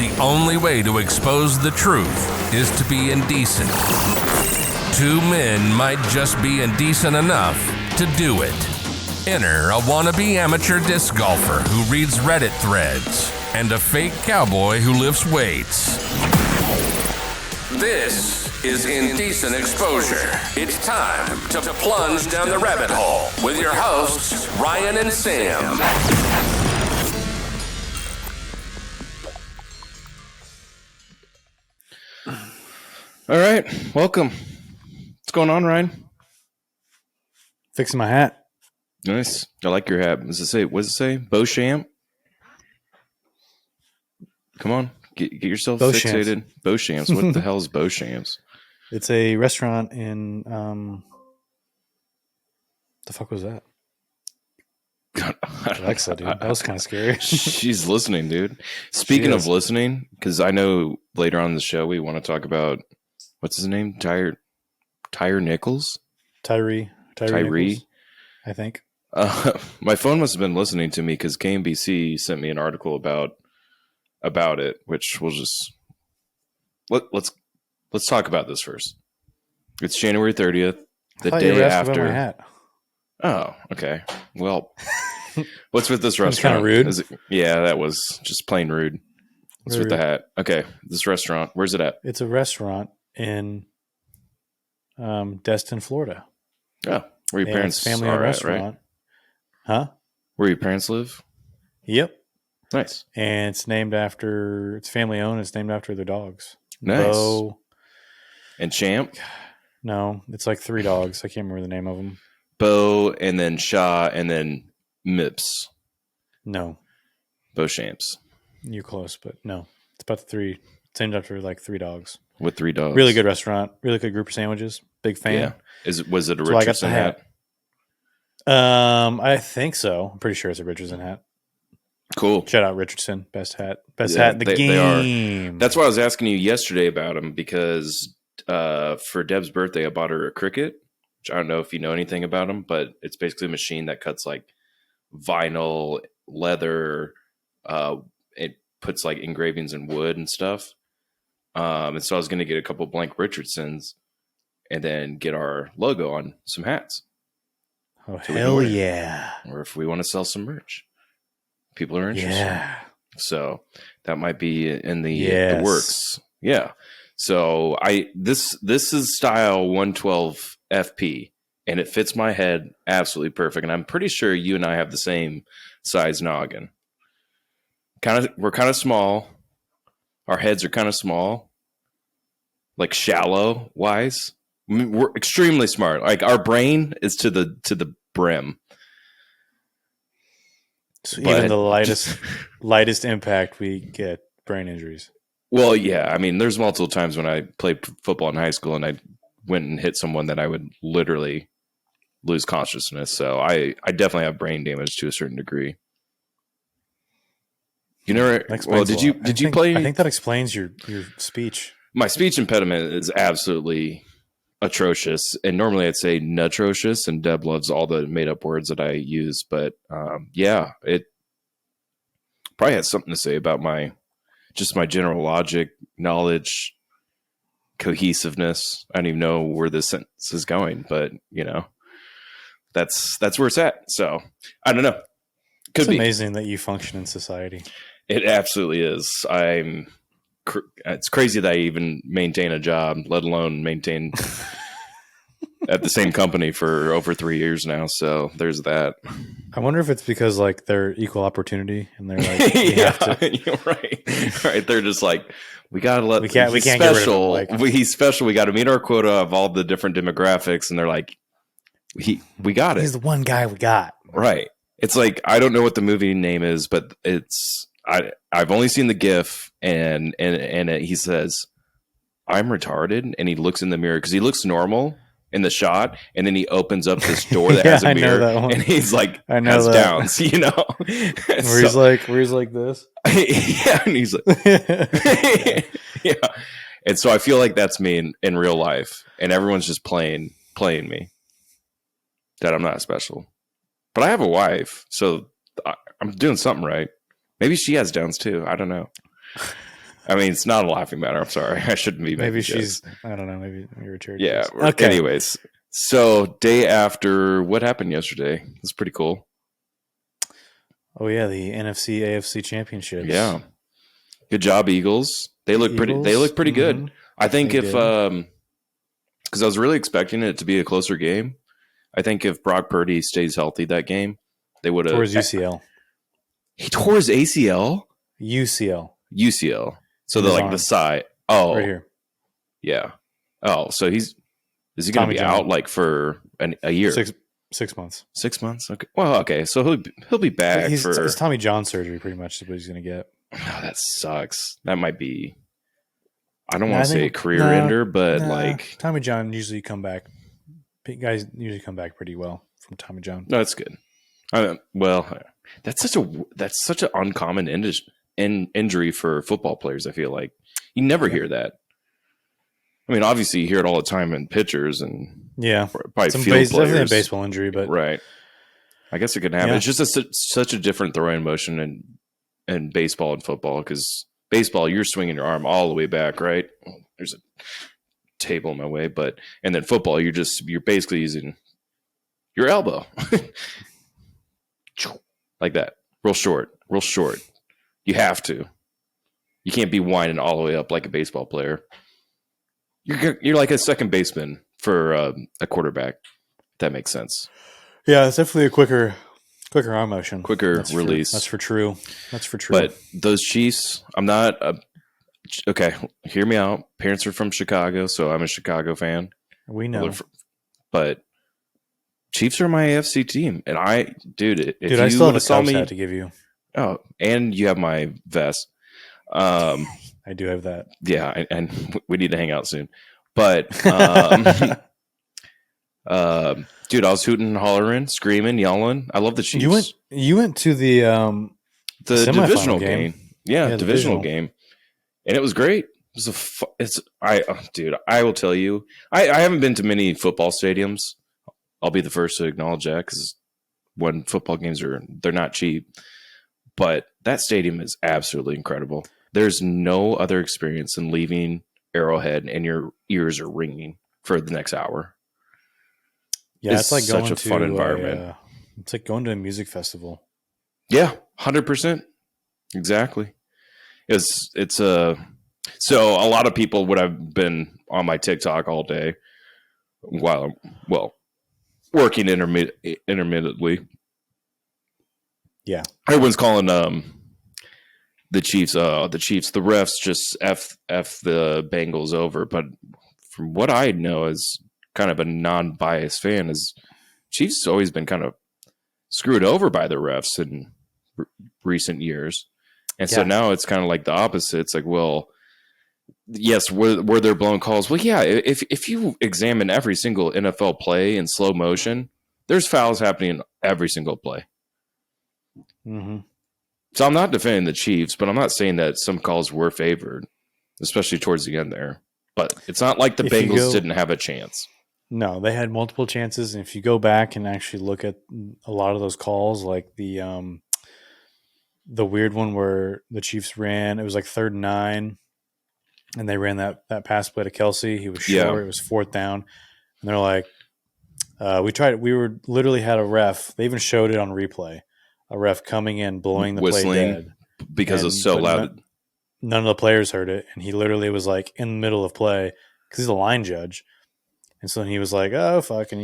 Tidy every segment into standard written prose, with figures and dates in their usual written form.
the only way to expose the truth is to be indecent. Two men might just be indecent enough to do it. Enter a wannabe amateur disc golfer who reads Reddit threads and a fake cowboy who lifts weights. This is Indecent Exposure. It's time to plunge down the rabbit hole with your hosts, Ryan and Sam. All right, welcome. What's going on, Ryan? Fixing my hat. Nice. I like your hat. What does it say? Beauchamp? Come on, get yourself Beauchamps. fixated. Beauchamps. What the hell is Beauchamps? It's a restaurant in the fuck was that? Alexa, dude. That was kind of scary. She's listening, dude. Speaking of listening, because I know later on in the show we want to talk about what's his name? Tyre Nichols? Tyree, Nichols, I think. My phone must have been listening to me because KMBC sent me an article about it, which we'll just let's talk about this first. It's January 30th, the day after. About my hat. Oh, okay. Well, what's with this restaurant? Kind of rude. Yeah, that was just plain rude. What's with the hat? Okay, this restaurant. Where's it at? It's a restaurant in Destin, Florida. Oh, where your parents family are restaurant, at, right? Huh? Where your parents live? Yep. Nice. And it's family owned. It's named after their dogs. Nice. Bo and Champ? No, it's like 3 dogs. I can't remember the name of them. Bo, and then Shaw, and then Mips. No. Beauchamps. You're close, but no. It's about 3. It's named after like 3 dogs. With 3 dogs. Really good restaurant. Really good group of sandwiches. Big fan. Yeah. Was it a Richardson hat? I think so. I'm pretty sure it's a Richardson hat. Cool. Shout out Richardson. Best hat in the game. They are. That's why I was asking you yesterday about him, because for Deb's birthday, I bought her a Cricut, which I don't know if you know anything about them, but it's basically a machine that cuts like vinyl, leather. It puts like engravings in wood and stuff. And so I was going to get a couple blank Richardsons and then get our logo on some hats. Oh, hell yeah. Or if we want to sell some merch. People are interested. Yeah. So that might be in the works. Yeah. So this is style 112 FP, and it fits my head absolutely perfect. And I'm pretty sure you and I have the same size noggin. We're kind of small. Our heads are kind of small, like shallow wise. I mean, we're extremely smart. Like our brain is to the brim. So even the lightest impact, we get brain injuries. Well, yeah. I mean, there's multiple times when I played football in high school and I went and hit someone that I would literally lose consciousness. So I definitely have brain damage to a certain degree. You know, well, did you play? I think that explains your speech. My speech impediment is absolutely atrocious, and normally I'd say nutrocious, and Deb loves all the made up words that I use, but yeah, it probably has something to say about my general logic, knowledge, cohesiveness. I don't even know where this sentence is going, but you know, that's where it's at. So I don't know. It's amazing that you function in society. It absolutely is. It's crazy that I even maintain a job, let alone maintain at the same company for over 3 years now. So there's that. I wonder if it's because like they're equal opportunity and they're like, you're right. Right. They're just like, we gotta let. We can't special. Get rid of him. Like, he's special. We got to meet our quota of all the different demographics, and they're like, we got it. He's the one guy we got. Right. It's like, I don't know what the movie name is, but I've only seen the GIF, and he says, "I'm retarded," and he looks in the mirror because he looks normal in the shot, and then he opens up this door that has a mirror, and he's like, has Downs, you know, where he's like this, yeah, and he's like, yeah, and so I feel like that's me in real life, and everyone's just playing me that I'm not special, but I have a wife, so I'm doing something right. Maybe she has Downs too. I don't know. I mean, it's not a laughing matter. I'm sorry. I shouldn't be. Maybe she's. I don't know. Maybe Richard. Yeah. Okay. Anyways, so day after, what happened yesterday? It's pretty cool. Oh yeah, the NFC AFC championships. Yeah. Good job, Eagles. They look pretty. They look pretty good. I think because I was really expecting it to be a closer game. I think if Brock Purdy stays healthy that game, they would have. Tore his UCL. He tore his ACL. UCL. So the like the side. Oh, right here. Yeah. Oh, so is he going to be out like for a year? 6 months. 6 months. Okay. Well, okay. So he'll be back for. It's Tommy John surgery, pretty much is what he's going to get. Oh, that sucks. That might be. I don't want to say a career ender, but like Tommy John usually come back. Guys usually come back pretty well from Tommy John. No, that's good. Well, that's such an uncommon injury for football players. I feel like you never hear that. I mean, obviously you hear it all the time in pitchers and probably field players. Definitely a baseball injury, but right. I guess it can happen. Yeah. It's just such a different throwing motion in baseball and football because baseball you're swinging your arm all the way back, right? There's a table in my way, and then football you're basically using your elbow like that, real short. You have to. You can't be winding all the way up like a baseball player. You're like a second baseman for a quarterback. If that makes sense. Yeah, it's definitely a quicker arm motion, quicker release. That's for true. But those Chiefs, I'm not. Okay, hear me out. Parents are from Chicago, so I'm a Chicago fan. We know, but Chiefs are my AFC team, and I still have a Cubs hat to give you. Oh, and you have my vest. I do have that. Yeah, and we need to hang out soon. But, dude, I was hooting and hollering, screaming, yelling. I love the Chiefs. You went to the divisional game. Yeah, divisional game, and it was great. It was I will tell you, I haven't been to many football stadiums. I'll be the first to acknowledge that because when football games they're not cheap, but that stadium is absolutely incredible. There's no other experience than leaving Arrowhead and your ears are ringing for the next hour. Yeah, it's like such a fun environment. It's like going to a music festival. Yeah, 100%. Exactly. So a lot of people would have been on my TikTok all day while working intermittently. Yeah, everyone's calling the Chiefs. The refs just f the Bengals over. But from what I know, as kind of a non-biased fan, is Chiefs has always been kind of screwed over by the refs in recent years, and so now it's kind of like the opposite. It's like, well, yes, were there blown calls? Well, yeah. If you examine every single NFL play in slow motion, there's fouls happening every single play. Mm-hmm. So I'm not defending the Chiefs, but I'm not saying that some calls were favored, especially towards the end there. But it's not like the Bengals didn't have a chance. No, they had multiple chances. And if you go back and actually look at a lot of those calls, like the weird one where the Chiefs ran, it was like 3rd and 9, and they ran that pass play to Kelsey. He was short. Yeah. It was 4th down. And they're like, we literally had a ref. They even showed it on replay. A ref coming in, blowing the play dead. Because it was so loud. None of the players heard it. And he literally was like in the middle of play because he's a line judge. And so then he was like, oh, fuck. And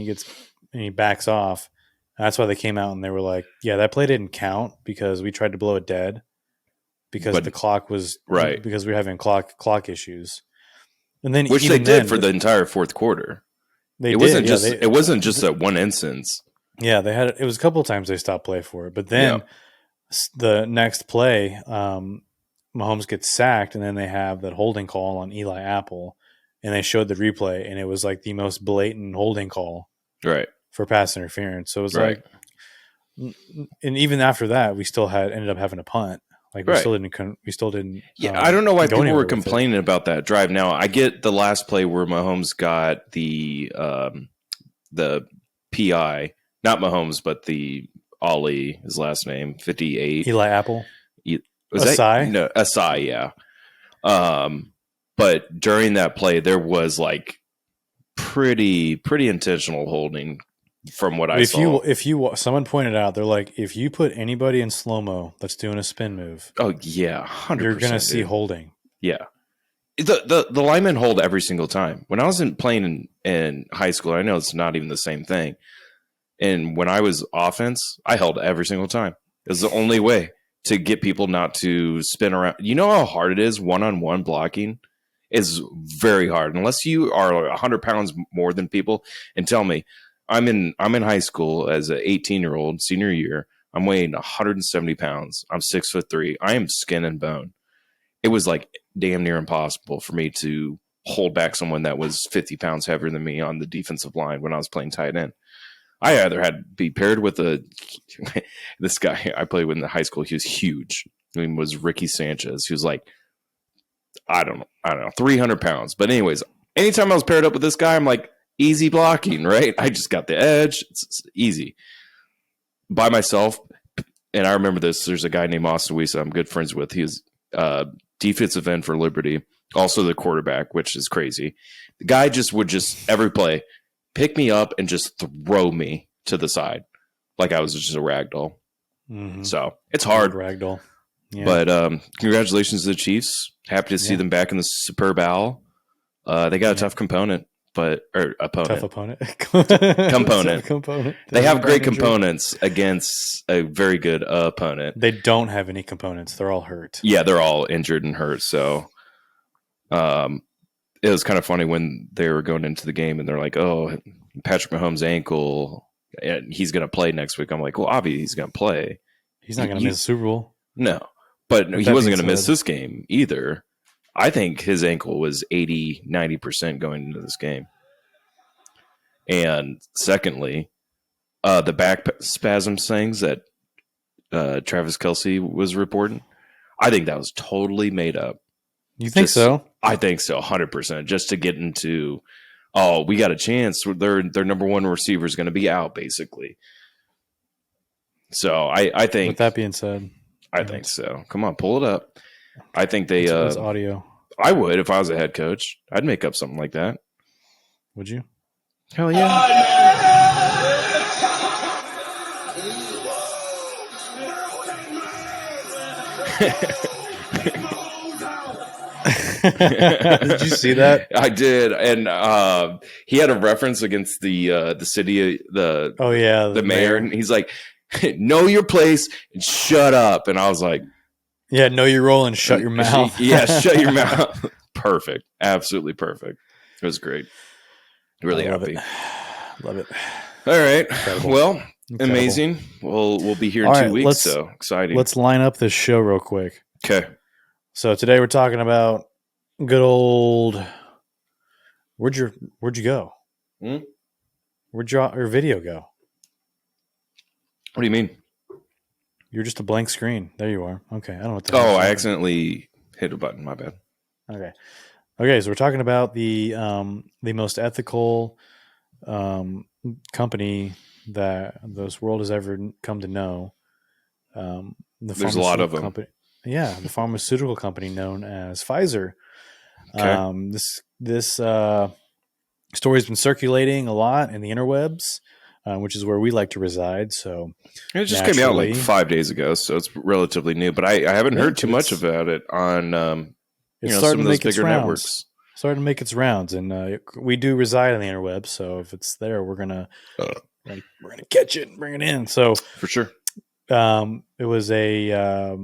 he backs off. And that's why they came out and they were like, yeah, that play didn't count because we tried to blow it dead because the clock was right. Because we were having clock issues. And then which they did for the entire fourth quarter. It wasn't just that one instance. Yeah, it was a couple of times they stopped play for it. But then the next play, Mahomes gets sacked, and then they have that holding call on Eli Apple, and they showed the replay, and it was like the most blatant holding call for pass interference. So it was like, and even after that, we still ended up having a punt. Like we still didn't. Yeah, I don't know why people were complaining about that drive. Now I get the last play where Mahomes got the PI. Not Mahomes, but the Ollie, his last name, 58. Eli Apple? Asai? No, Asai, yeah. But during that play, there was like pretty intentional holding from what I saw. Someone pointed out, they're like, if you put anybody in slow-mo that's doing a spin move, oh yeah, 100%, you're gonna see holding. Yeah, the linemen hold every single time. When I was playing in high school, I know it's not even the same thing. And when I was offense, I held every single time. It was the only way to get people not to spin around. You know how hard it is one-on-one blocking? Is very hard unless you are 100 pounds more than people. And tell me, I'm in high school as an 18-year-old, senior year. I'm weighing 170 pounds. I'm 6'3". I am skin and bone. It was like damn near impossible for me to hold back someone that was 50 pounds heavier than me on the defensive line when I was playing tight end. I either had to be paired with this guy I played with in the high school. He was huge. His name was Ricky Sanchez. He was like, I don't know, 300 pounds. But anyways, anytime I was paired up with this guy, I'm like, easy blocking, right? I just got the edge. It's easy. By myself, and I remember this, there's a guy named Austin Wiesa I'm good friends with. He was defensive end for Liberty, also the quarterback, which is crazy. The guy would every play, pick me up and just throw me to the side like I was just a rag doll. Mm-hmm. So it's hard. Rag doll. Yeah. But congratulations to the Chiefs. Happy to see them back in the Superb Owl. They got a tough opponent. Tough opponent. Component. They have great components against a very good opponent. They don't have any components. They're all hurt. Yeah, they're all injured and hurt. So it was kind of funny when they were going into the game and they're like, oh, Patrick Mahomes' ankle, and he's going to play next week. I'm like, well, obviously he's going to play. He's not going to miss the Super Bowl. No. But he wasn't going to miss this game either. I think his ankle was 80, 90% going into this game. And secondly, the back spasm things that Travis Kelce was reporting, I think that was totally made up. You think so? I think so, 100%. Just to get into, oh, we got a chance. Their number one receiver is going to be out, basically. So I think. With that being said. I think so. Come on, pull it up. I think they. It's audio. I would if I was a head coach. I'd make up something like that. Would you? Hell yeah! Did you see that? I did, and he had a reference against the city, the mayor, and he's like, know your place and shut up. And I was like, yeah, know your role and shut your mouth. Yeah, shut your mouth. Perfect. Absolutely perfect. It was great. Really happy. Love it. All right. Incredible. Well, amazing. We'll be here in 2 weeks. So exciting. Let's line up this show real quick. Okay. So today we're talking about good old. Where'd you go? Where'd your video go? What do you mean? You're just a blank screen. There you are. Okay. I don't know what the I accidentally hit a button. My bad. Okay. So we're talking about the most ethical company that this world has ever come to know. There's a lot of them. Yeah, the pharmaceutical company known as Pfizer. Okay. This story's been circulating a lot in the interwebs. Which is where we like to reside. So it just came out like 5 days ago, so it's relatively new. But I haven't heard too much about it on some of those bigger networks. Starting to make its rounds, and we do reside on the interwebs. So if it's there, we're gonna catch it and bring it in. So for sure, it was a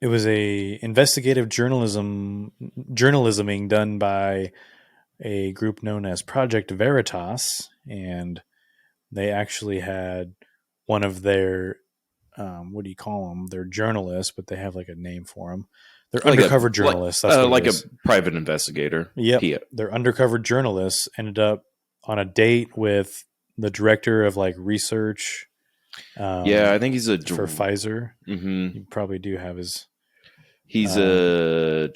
investigative journalisming done by a group known as Project Veritas, and they actually had one of their what do you call them? They're journalists, but they have like a name for them. They're like undercover journalists. That's what like a private investigator. Yep. They're undercover journalists. Ended up on a date with the director of like research. I think he's for Pfizer. Mm-hmm. You probably do have his. He's a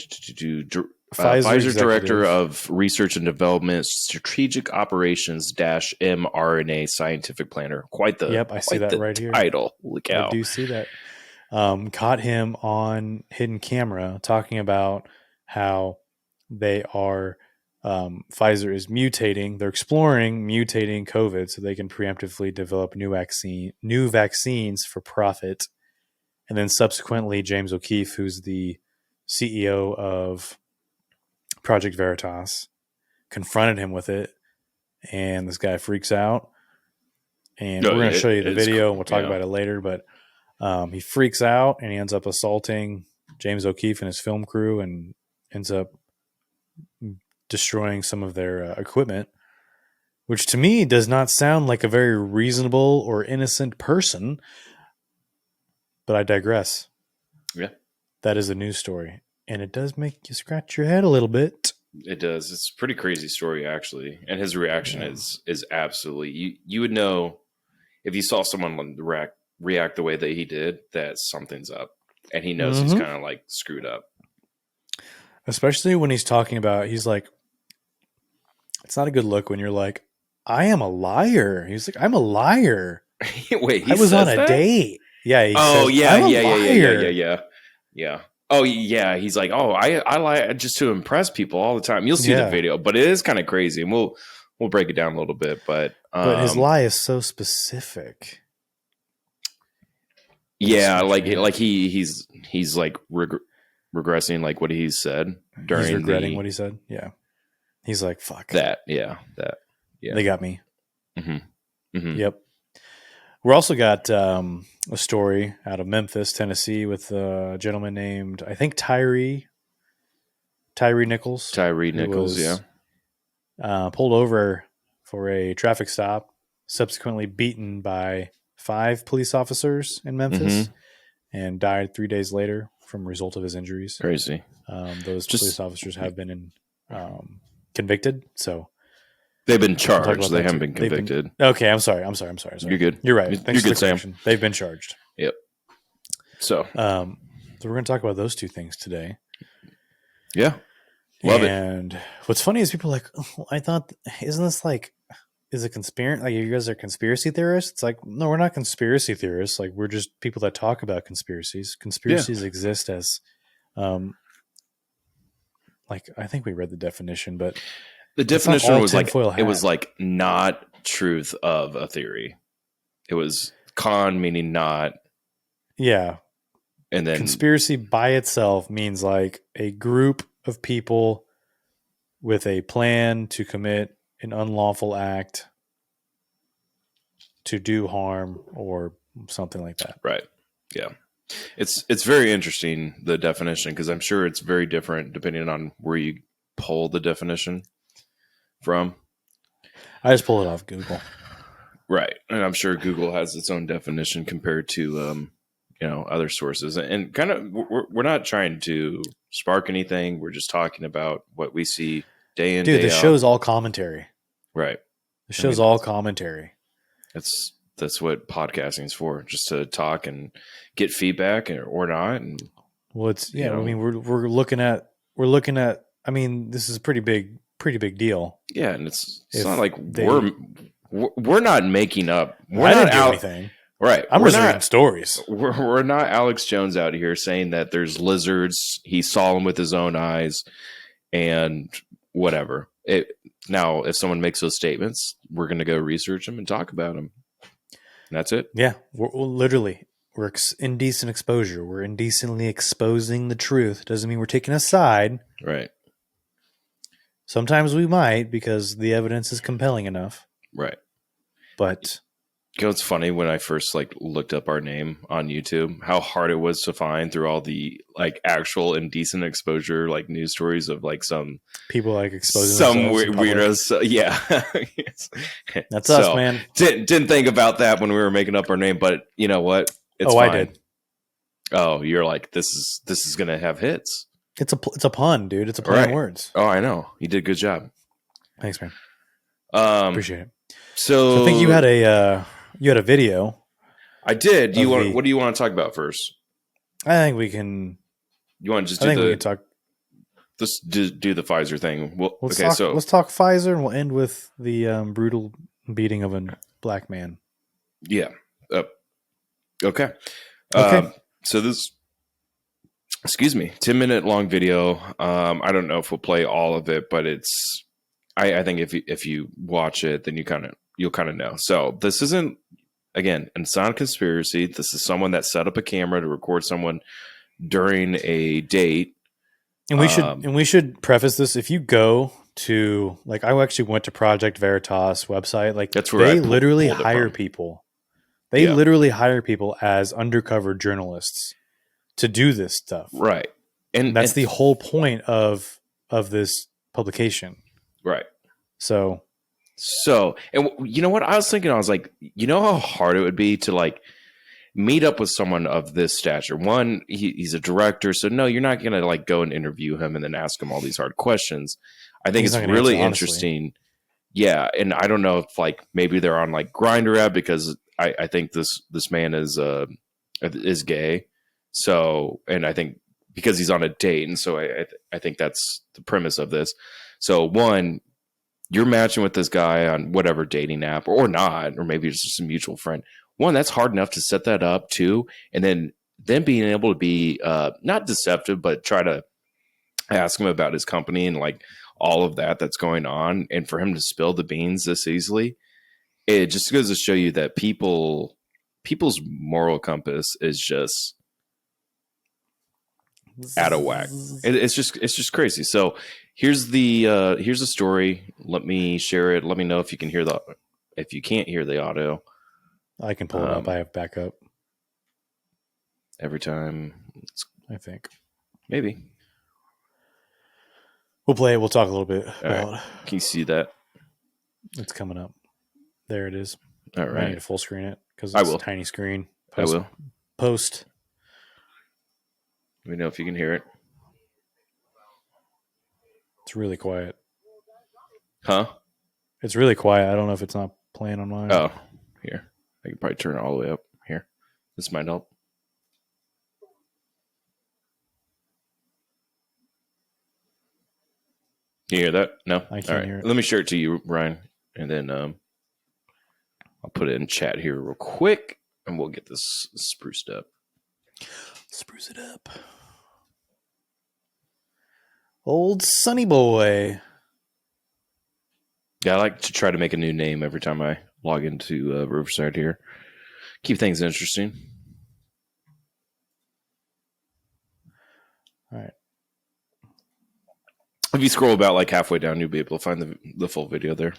Pfizer Director of Research and Development, Strategic Operations - mRNA Scientific Planner. Quite the I see that right here. Title. Look out! I do see that. caught him on hidden camera talking about how they are Pfizer is mutating. They're exploring mutating COVID so they can preemptively develop new vaccines for profit. And then subsequently, James O'Keefe, who's the CEO of Project Veritas, confronted him with it, and this guy freaks out. And we're going to show you the video, and we'll talk about it later. But he freaks out, and he ends up assaulting James O'Keefe and his film crew, and ends up destroying some of their equipment, which to me does not sound like a very reasonable or innocent person. But I digress. Yeah. That is a news story, and it does make you scratch your head a little bit. It does. It's a pretty crazy story, actually. And his reaction is absolutely, you would know if you saw someone react the way that he did, that something's up. And he knows he's kind of like screwed up. Especially when he's talking about, he's like, it's not a good look when you're like, I am a liar. He's like, I'm a liar. Wait, I was on a date. Yeah. Yeah. Oh yeah. He's like, oh, I lie just to impress people all the time. You'll see the video, but it is kind of crazy, and we'll break it down a little bit. But his lie is so specific. Yeah, like he's like regressing like what he said during. He's regretting what he said. Yeah, he's like, fuck that. Yeah, they got me. Mm-hmm. Yep. We also got a story out of Memphis, Tennessee, with a gentleman named, I think, Tyree Nichols. Tyree Nichols, pulled over for a traffic stop, subsequently beaten by 5 police officers in Memphis, and died 3 days later from a result of his injuries. Crazy. Those police officers have been convicted, so... They've been charged. They haven't been convicted. Okay, I'm sorry. You're good. You're right. Thanks You're good, Sam. Sam. They've been charged. Yep. So we're going to talk about those 2 things today. Yeah. Love it. And what's funny is people are like, oh, I thought, isn't this like, is it conspiracy? Like, you guys are conspiracy theorists? It's like, no, we're not conspiracy theorists. Like, we're just people that talk about conspiracies. Conspiracies exist as, like, I think we read the definition, but the definition was like, it was like not truth of a theory. It was con meaning not. Yeah. And then conspiracy by itself means like a group of people with a plan to commit an unlawful act to do harm or something like that. Right. Yeah. It's very interesting, the definition, because I'm sure it's very different depending on where you pull the definition from. I just pull it off Google. Right. And I'm sure Google has its own definition compared to, other sources. And kind of, we're not trying to spark anything. We're just talking about what we see day in, day out. Dude, the show's all commentary. Right. The show's all commentary. That's what podcasting is for, just to talk and get feedback or not. And well, it's, I mean, we're looking at, I mean, this is a pretty big deal. Yeah. And it's not like we're not making up. I didn't do anything. Right. I'm just reading stories. We're not Alex Jones out here saying that there's lizards. He saw them with his own eyes and whatever. Now, if someone makes those statements, we're going to go research them and talk about them. And that's it. Yeah. We're indecent exposure. We're indecently exposing the truth. Doesn't mean we're taking a side. Right. Sometimes we might because the evidence is compelling enough. Right. But it's funny when I first looked up our name on YouTube, how hard it was to find through all the actual indecent exposure news stories of some people exposing some weirdos. Yeah, that's us, man. Didn't think about that when we were making up our name, but you know what? It's fine. I did. Oh, you're like, this is gonna have hits. It's a pun, dude. It's a play on words. Oh, I know. You did a good job. Thanks, man. Appreciate it. So I think you had a video. I did. What do you want to talk about first? I think we can. You want to just we can talk. Let's do the Pfizer thing. Well, let's talk Pfizer, and we'll end with the brutal beating of a black man. Yeah. Okay. So this, excuse me, 10-minute long video. I don't know if we'll play all of it, but it's, I think if you watch it, then you'll kind of know. So this isn't, again, it's not a conspiracy. This is someone that set up a camera to record someone during a date. And we should preface this. If you go to, like, I actually went to Project Veritas website. Like, that's where they literally hire people. They Yeah. literally hire people as undercover journalists to do this stuff. Right. And that's the whole point of this publication. Right. So, and you know what I was thinking? I was like, you know how hard it would be to like meet up with someone of this stature. One, he's a director, so no, you're not going to like go and interview him and then ask him all these hard questions. I think it's really interesting. Yeah, and I don't know if like maybe they're on like Grindr app, because I think this man is gay. So, and I think because he's on a date, and so I think that's the premise of this. So one, you're matching with this guy on whatever dating app, or not, or maybe it's just a mutual friend. One, that's hard enough to set that up too, and then being able to be not deceptive, but try to ask him about his company and like all of that's going on, and for him to spill the beans this easily, it just goes to show you that people's moral compass is just out of whack. It's just crazy. So here's the story. Let me share it. Let me know if you can hear if you can't hear the audio. I can pull it up. I have backup every time. I think maybe we'll play it. We'll talk a little bit about. Right. Can you see that? It's coming up. There it is. All right. I need to full screen it because it's a tiny screen. I will. Post. Let me know if you can hear it. It's really quiet. Huh? It's really quiet. I don't know if it's not playing on mine. Oh, here. I can probably turn it all the way up. Here. This might help. Can you hear that? No? I can't hear it. Let me share it to you, Ryan, and then I'll put it in chat here real quick, and we'll get this spruced up. Spruce it up. Old Sunny Boy. Yeah, I like to try to make a new name every time I log into Riverside here. Keep things interesting. All right. If you scroll about like halfway down, you'll be able to find the full video there.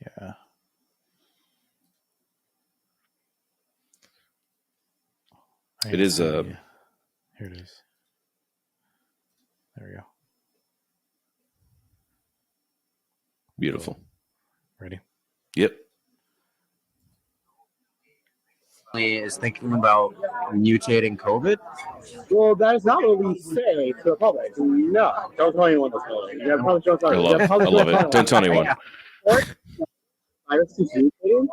Yeah. It is Here it is. There we go. Beautiful. Ready? Yep. Is thinking about mutating COVID. Well, that is not what we say to the public. No, don't tell anyone this. I love it. Don't tell anyone. Virus is mutating.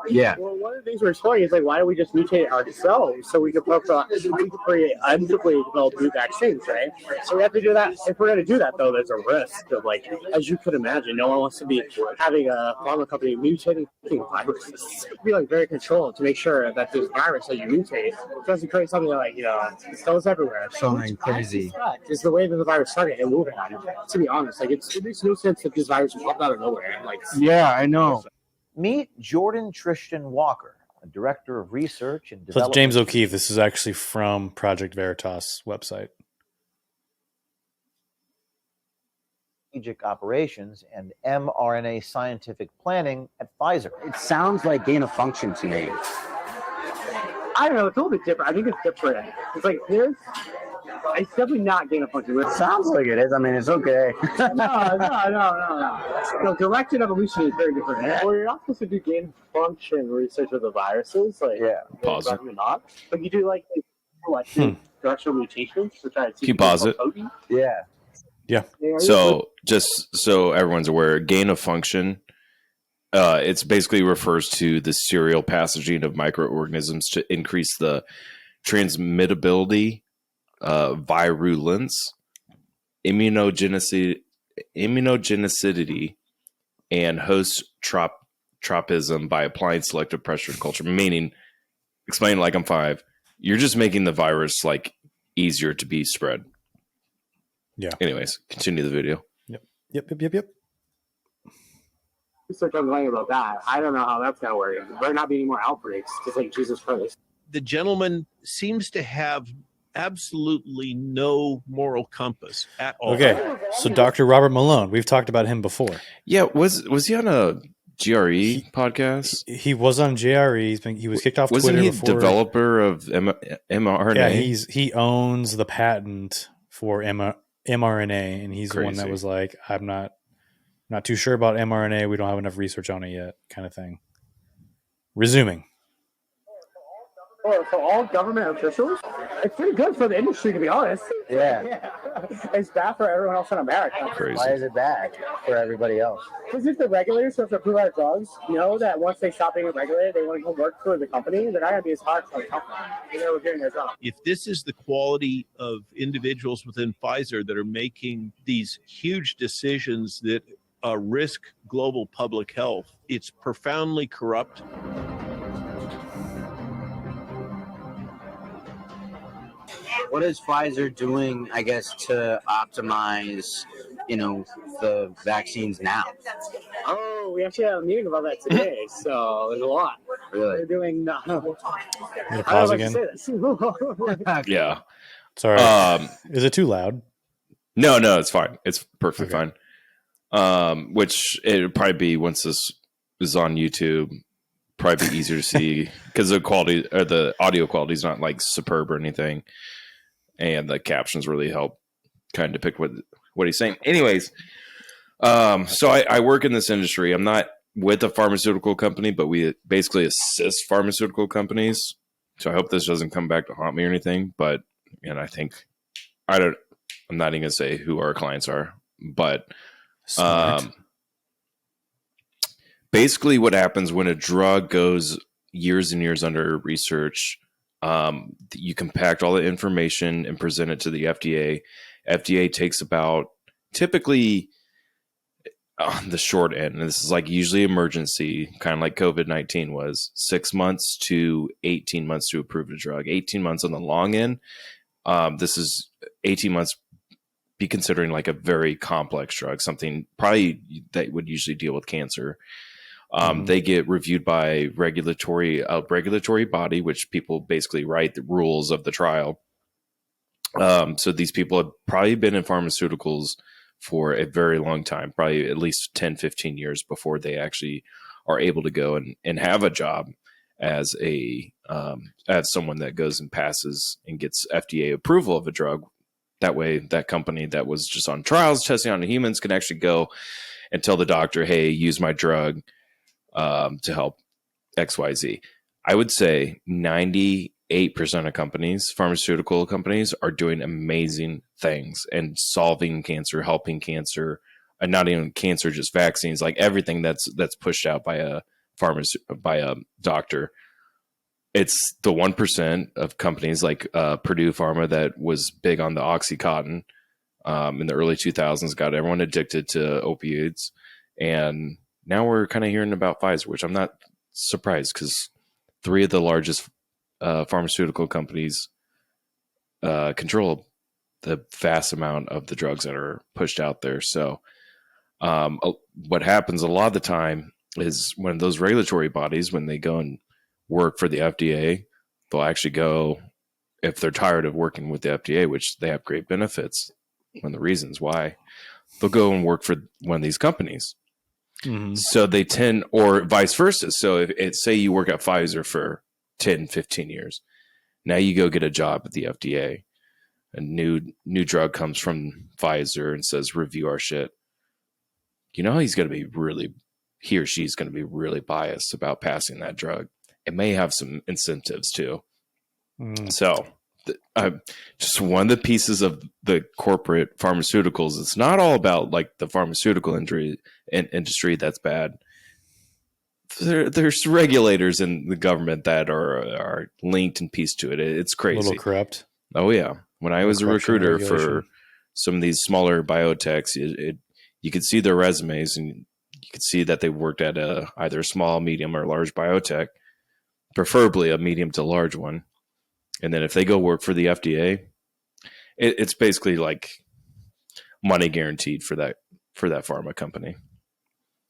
Yeah. Well, one of the things we're exploring is like, why don't we just mutate ourselves so we can create undoubtedly develop new vaccines, right? So we have to do that. If we're going to do that, though, there's a risk of like, as you could imagine, no one wants to be having a pharma company mutating viruses. Be like very controlled to make sure that this virus that you mutate doesn't create something like it goes everywhere. Something crazy. Is the way that the virus started and moving on. To be honest, like it makes no sense that this virus will pop out of nowhere. Like, yeah, I know. Meet Jordan Tristan Walker, a director of research and So it's development. James O'Keefe. This is actually from Project Veritas website. Strategic operations and mRNA scientific planning at Pfizer. It sounds like gain of function to me. I don't know. It's a little bit different. I think it's different. It's like this. It's definitely not gain of function. It sounds like it is. I mean, it's okay. No, directed evolution is very different. Well, you're not supposed to do gain of function research of the viruses. Like, Yeah. Pause it. not. But you do like directional mutations to try to see. Can you pause it? Yeah. So just so everyone's aware, gain of function, it's basically refers to the serial passaging of microorganisms to increase the transmittability, virulence, immunogenicity, and host tropism by applying selective pressure to culture. Meaning, explain it like I'm 5. You're just making the virus like easier to be spread. Yeah. Anyways, continue the video. Yep. Start complaining about that. I don't know how that's gonna work. There better not be any more outbreaks. Just like Jesus Christ. The gentleman seems to have absolutely no moral compass at all. Okay, so Dr. Robert Malone, we've talked about him before. Yeah, was he on a GRE podcast? He was on JRE. He was kicked off Wasn't Twitter he before. developer of mRNA? Yeah, he owns the patent for mRNA, and he's the one that was like, I'm not too sure about mRNA. We don't have enough research on it yet, kind of thing. Resuming. For all government officials, it's pretty good for the industry, to be honest. Yeah. It's bad for everyone else in America. Crazy. Why is it bad for everybody else? Because if the regulators who have to approve our drugs know that once they stop being regulated, they want to go work for the company, they're not going to be as hard for the company. They're doing their job. If this is the quality of individuals within Pfizer that are making these huge decisions that risk global public health, it's profoundly corrupt. What is Pfizer doing, I guess, to optimize, the vaccines now? Oh, we actually had a meeting about that today, so there's a lot. Really? They're doing I'm gonna I don't pause know again. if I can say this. Yeah. Sorry. Is it too loud? No, it's fine. It's perfectly fine. Which it would probably be once this is on YouTube, probably be easier to see because the quality or the audio quality is not like superb or anything, and the captions really help kind of depict what he's saying. Anyways, so I work in this industry. I'm not with a pharmaceutical company, but we basically assist pharmaceutical companies. So I hope this doesn't come back to haunt me or anything. But I think I'm not even gonna say who our clients are, but basically what happens when a drug goes years and years under research, you compact all the information and present it to the FDA. FDA takes about, typically on the short end, and this is like usually emergency, kind of like COVID-19 was, 6 months to 18 months to approve a drug. 18 months on the long end. This is 18 months be considering like a very complex drug, something probably that would usually deal with cancer. They get reviewed by regulatory body, which people basically write the rules of the trial. So these people have probably been in pharmaceuticals for a very long time, probably at least 10, 15 years before they actually are able to go and have a job as someone that goes and passes and gets FDA approval of a drug. That way, that company that was just on trials, testing on humans, can actually go and tell the doctor, hey, use my drug to help XYZ. I would say 98% of companies, pharmaceutical companies, are doing amazing things and solving cancer, helping cancer, and not even cancer, just vaccines, like everything that's pushed out by a doctor. It's the 1% of companies like Purdue Pharma that was big on the Oxycontin in the early 2000s, got everyone addicted to opioids. And now we're kind of hearing about Pfizer, which I'm not surprised because 3 of the largest pharmaceutical companies control the vast amount of the drugs that are pushed out there. So what happens a lot of the time is when those regulatory bodies, when they go and work for the FDA, they'll actually go, if they're tired of working with the FDA, which they have great benefits, one of the reasons why, they'll go and work for one of these companies. Mm-hmm. So they tend, or vice versa. So if say you work at Pfizer for 10, 15 years, now you go get a job at the FDA, a new drug comes from Pfizer and says, review our shit. He or she's going to be really biased about passing that drug. It may have some incentives too. So just one of the pieces of the corporate pharmaceuticals, it's not all about like the pharmaceutical industry that's bad. There's regulators in the government that are linked and pieced to it. It's crazy. A little corrupt. Oh yeah. When I was a recruiter for some of these smaller biotechs, you could see their resumes and you could see that they worked at either a small, medium, or large biotech. preferably a medium to large one. And then if they go work for the FDA, it's basically like money guaranteed for that pharma company.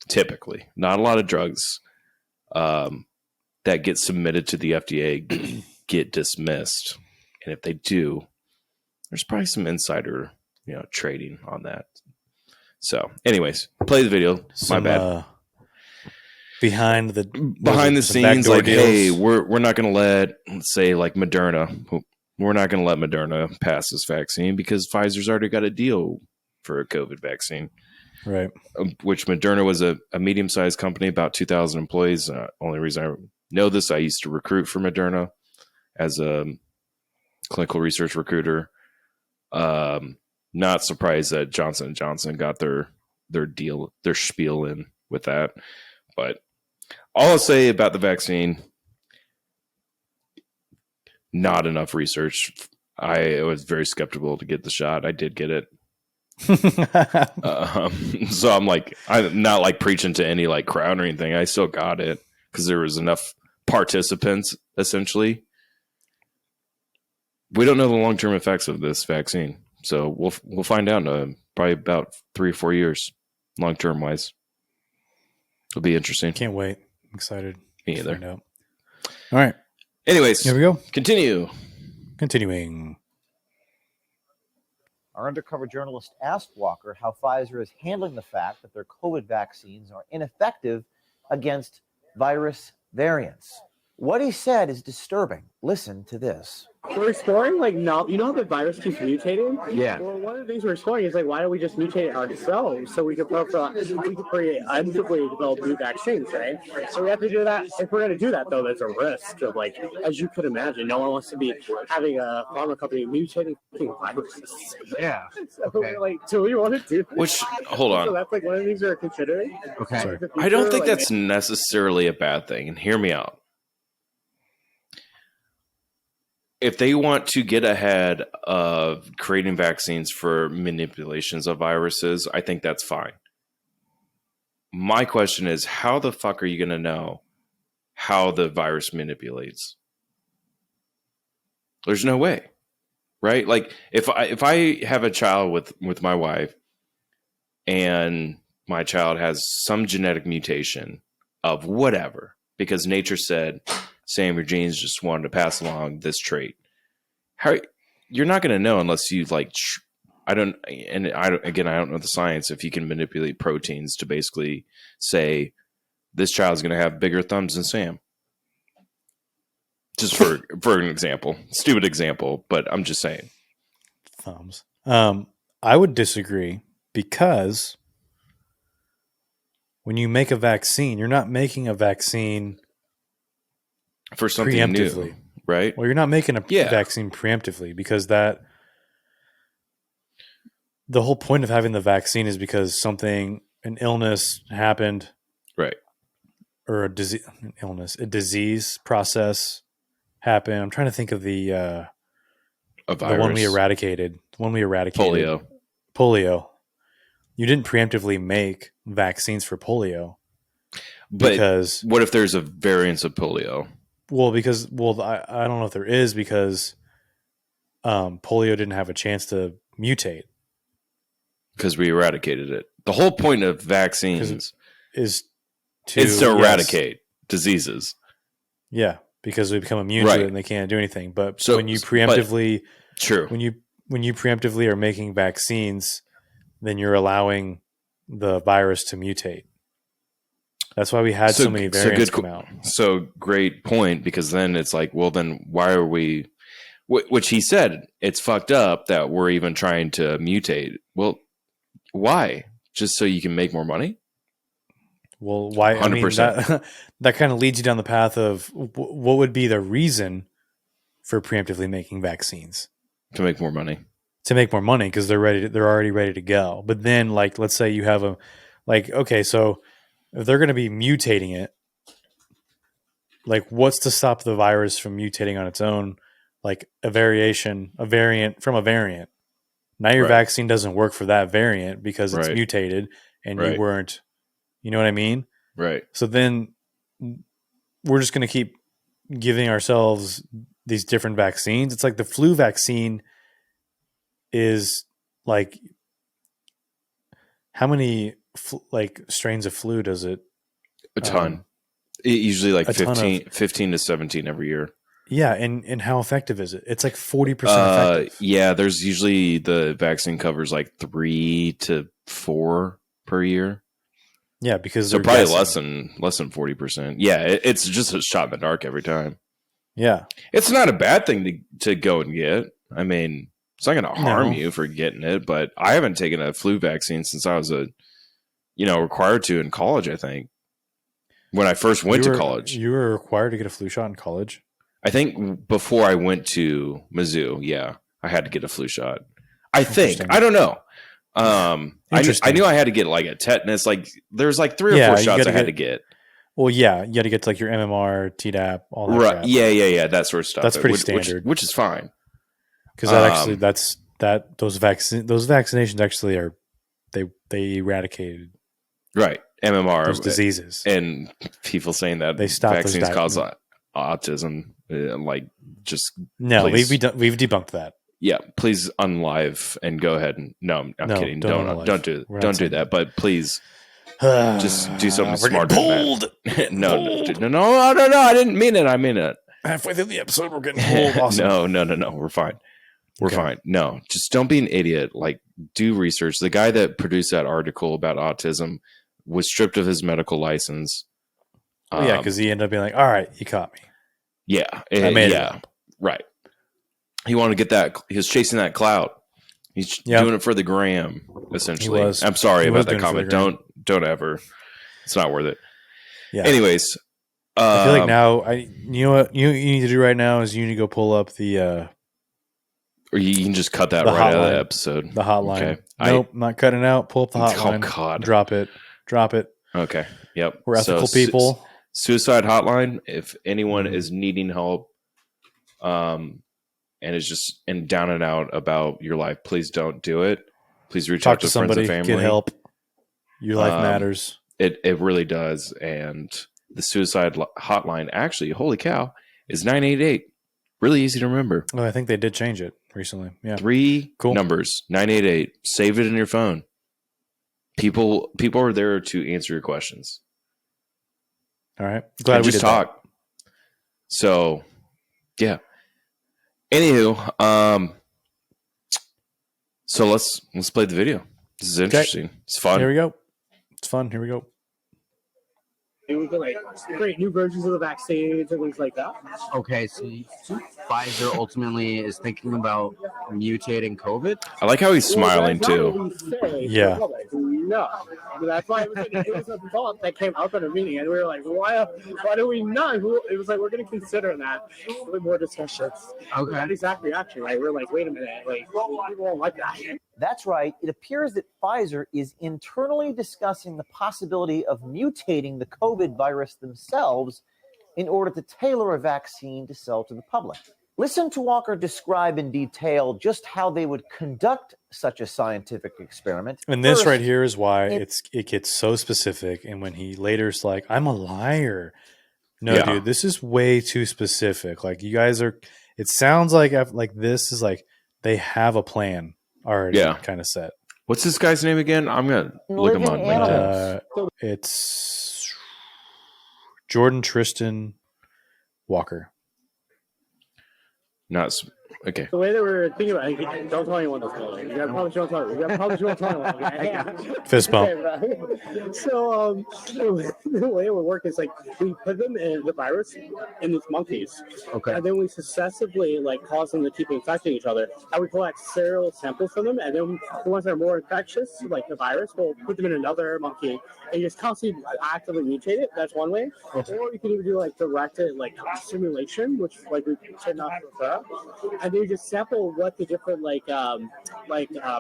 Typically, not a lot of drugs that get submitted to the FDA get dismissed, and if they do, there's probably some insider, trading on that. So, anyways, play the video. My bad. Behind the scenes, like, deals. hey, we're not going to let's say like Moderna, we're not going to let Moderna pass this vaccine because Pfizer's already got a deal for a COVID vaccine. Right. Which Moderna was a medium-sized company, about 2,000 employees. Only reason I know this, I used to recruit for Moderna as a clinical research recruiter. Not surprised that Johnson & Johnson got their deal, their spiel in with that. But all I'll say about the vaccine, not enough research. I was very skeptical to get the shot. I did get it. So I'm not like preaching to any like crowd or anything. I still got it because there was enough participants. Essentially, we don't know the long-term effects of this vaccine, so we'll find out in probably about 3 or 4 years, long-term wise. It'll be interesting. Can't wait. I'm excited. Me either. Find out. All right. Anyways, here we go. Continuing. Our undercover journalist asked Walker how Pfizer is handling the fact that their COVID vaccines are ineffective against virus variants. What he said is disturbing. Listen to this. We're exploring, like, now, how the virus keeps mutating? Yeah. Well, one of the things we're exploring is, like, why don't we just mutate it ourselves so we can create undoubtedly develop new vaccines, right? So we have to do that. If we're going to do that, though, there's a risk of, like, as you could imagine, no one wants to be having a pharma company mutating viruses. Yeah. So, so we want to do that. Which, hold on. So that's, like, one of the things we're considering. Okay. Sorry. I don't think that's necessarily a bad thing, and hear me out. If they want to get ahead of creating vaccines for manipulations of viruses, I think that's fine. My question is, how the fuck are you going to know how the virus manipulates? There's no way, right? Like if I have a child with my wife and my child has some genetic mutation of whatever, because nature said, Sam, your genes just wanted to pass along this trait. You're not going to know unless you I don't know the science. If you can manipulate proteins to basically say this child's going to have bigger thumbs than Sam, just for an example, stupid example, but I'm just saying thumbs. I would disagree because when you make a vaccine, you're not making a vaccine for something new, right? Well, you're not making a vaccine preemptively because the whole point of having the vaccine is because an illness happened, right? Or a disease process happened. I'm trying to think of the one we eradicated. Polio. You didn't preemptively make vaccines for polio. But what if there's a variant of polio? Well, I don't know if there is because polio didn't have a chance to mutate. Because we eradicated it. The whole point of vaccines is to eradicate diseases. Yeah, because we become immune to it and they can't do anything. But when you preemptively when you preemptively are making vaccines, then you're allowing the virus to mutate. That's why we had so many variants come out. So great point, because then it's like, well, then why are we? Which he said, it's fucked up that we're even trying to mutate. Well, why? Just so you can make more money? Well, why? 100%. I mean, that kind of leads you down the path of what would be the reason for preemptively making vaccines? To make more money. To make more money because they're already ready to go. But then, like, let's say you have so if they're going to be mutating it, like, what's to stop the virus from mutating on its own? Like a variant from a variant. Now your vaccine doesn't work for that variant because it's mutated and you weren't, you know what I mean? Right. So then we're just going to keep giving ourselves these different vaccines. It's like the flu vaccine is like, how many like strains of flu does it? A ton. Usually like 15 to 17 every year. Yeah, and how effective is it? It's like 40% effective. Yeah, there's usually the vaccine covers like 3 to 4 per year. Yeah, because so probably less than 40%. Yeah, it's just a shot in the dark every time. Yeah, it's not a bad thing to go and get. I mean, it's not going to harm you for getting it. But I haven't taken a flu vaccine since I was required to in college. I think when I first went to college, you were required to get a flu shot in college. I think before I went to Mizzou, yeah, I had to get a flu shot. I think. I don't know. I knew I had to get like a tetanus. Like there's like 3 or 4 shots I had to get. Well, yeah, you got to get to like your MMR, Tdap, all that. Right? Crap. Yeah, that sort of stuff. That's pretty standard, which is fine. Because those vaccinations actually are they eradicated MMR those diseases, and people saying that they stopped vaccines cause autism. Like just no, please. we've debunked that. Yeah, please unlive and go ahead and I'm kidding. Don't do that. But please, just do something smart. Pulled. No, I didn't mean it. I mean it. Halfway through the episode, we're getting pulled. Awesome. No. We're fine. We're fine. No, just don't be an idiot. Like, do research. The guy that produced that article about autism was stripped of his medical license. Yeah, because he ended up being like, "All right, you caught me." Yeah, I made it. Right. He wanted to get that. He was chasing that clout. He's doing it for the gram, essentially. I'm sorry about that comment. Don't ever. It's not worth it. Yeah. Anyways, I feel like now, you know what you need to do right now is you need to go pull up the. Or you can just cut that right out of the episode. The hotline. Okay. Nope, not cutting out. Pull up the hotline. Oh God. Drop it. Okay. Yep. We're ethical people. Suicide hotline. If anyone is needing help, and is just down and out about your life, please don't do it. Please reach out to somebody, friends and family. Get help. Your life matters. It really does. And the suicide hotline, actually, holy cow, is 988. Really easy to remember. Oh, I think they did change it recently. Yeah. 3 numbers, 988. Save it in your phone. People are there to answer your questions. All right. Glad we just talk. So, yeah. Anywho, so let's play the video. This is interesting. Okay. It's fun. Here we go. It's fun. Here we go. And we can create new versions of the vaccines and things like that. Okay, so Pfizer ultimately is thinking about mutating COVID. I like how he's smiling too. Yeah. No, that's why it was a thought that came up in a meeting, and we were like, why do we not? It was like, we're going to consider that with more discussions. Okay. That exact reaction, right? We're like, wait a minute, like people won't like that. That's right. It appears that Pfizer is internally discussing the possibility of mutating the COVID virus themselves in order to tailor a vaccine to sell to the public. Listen to Walker describe in detail just how they would conduct such a scientific experiment. And this right here is why it gets so specific. And when he later's like, I'm a liar. No, dude, this is way too specific. Like, you guys are, it sounds like this is like they have a plan already kind of set. What's this guy's name again? I'm going to look him on LinkedIn. It's Jordan Tristan Walker. Okay. The way that we're thinking about it, don't tell anyone this going. You gotta promise you won't tell anyone. You gotta promise you won't tell anyone. Okay? Fist bump. Okay, so the way it would work is like we put them in the virus in these monkeys. Okay. And then we successively cause them to keep infecting each other. And we collect serial samples from them, and then the ones that are more infectious, like the virus, we'll put them in another monkey and just constantly actively mutate it. That's one way. Okay. Or you can even do directed simulation, which we tend not to prefer. And then you just sample what the different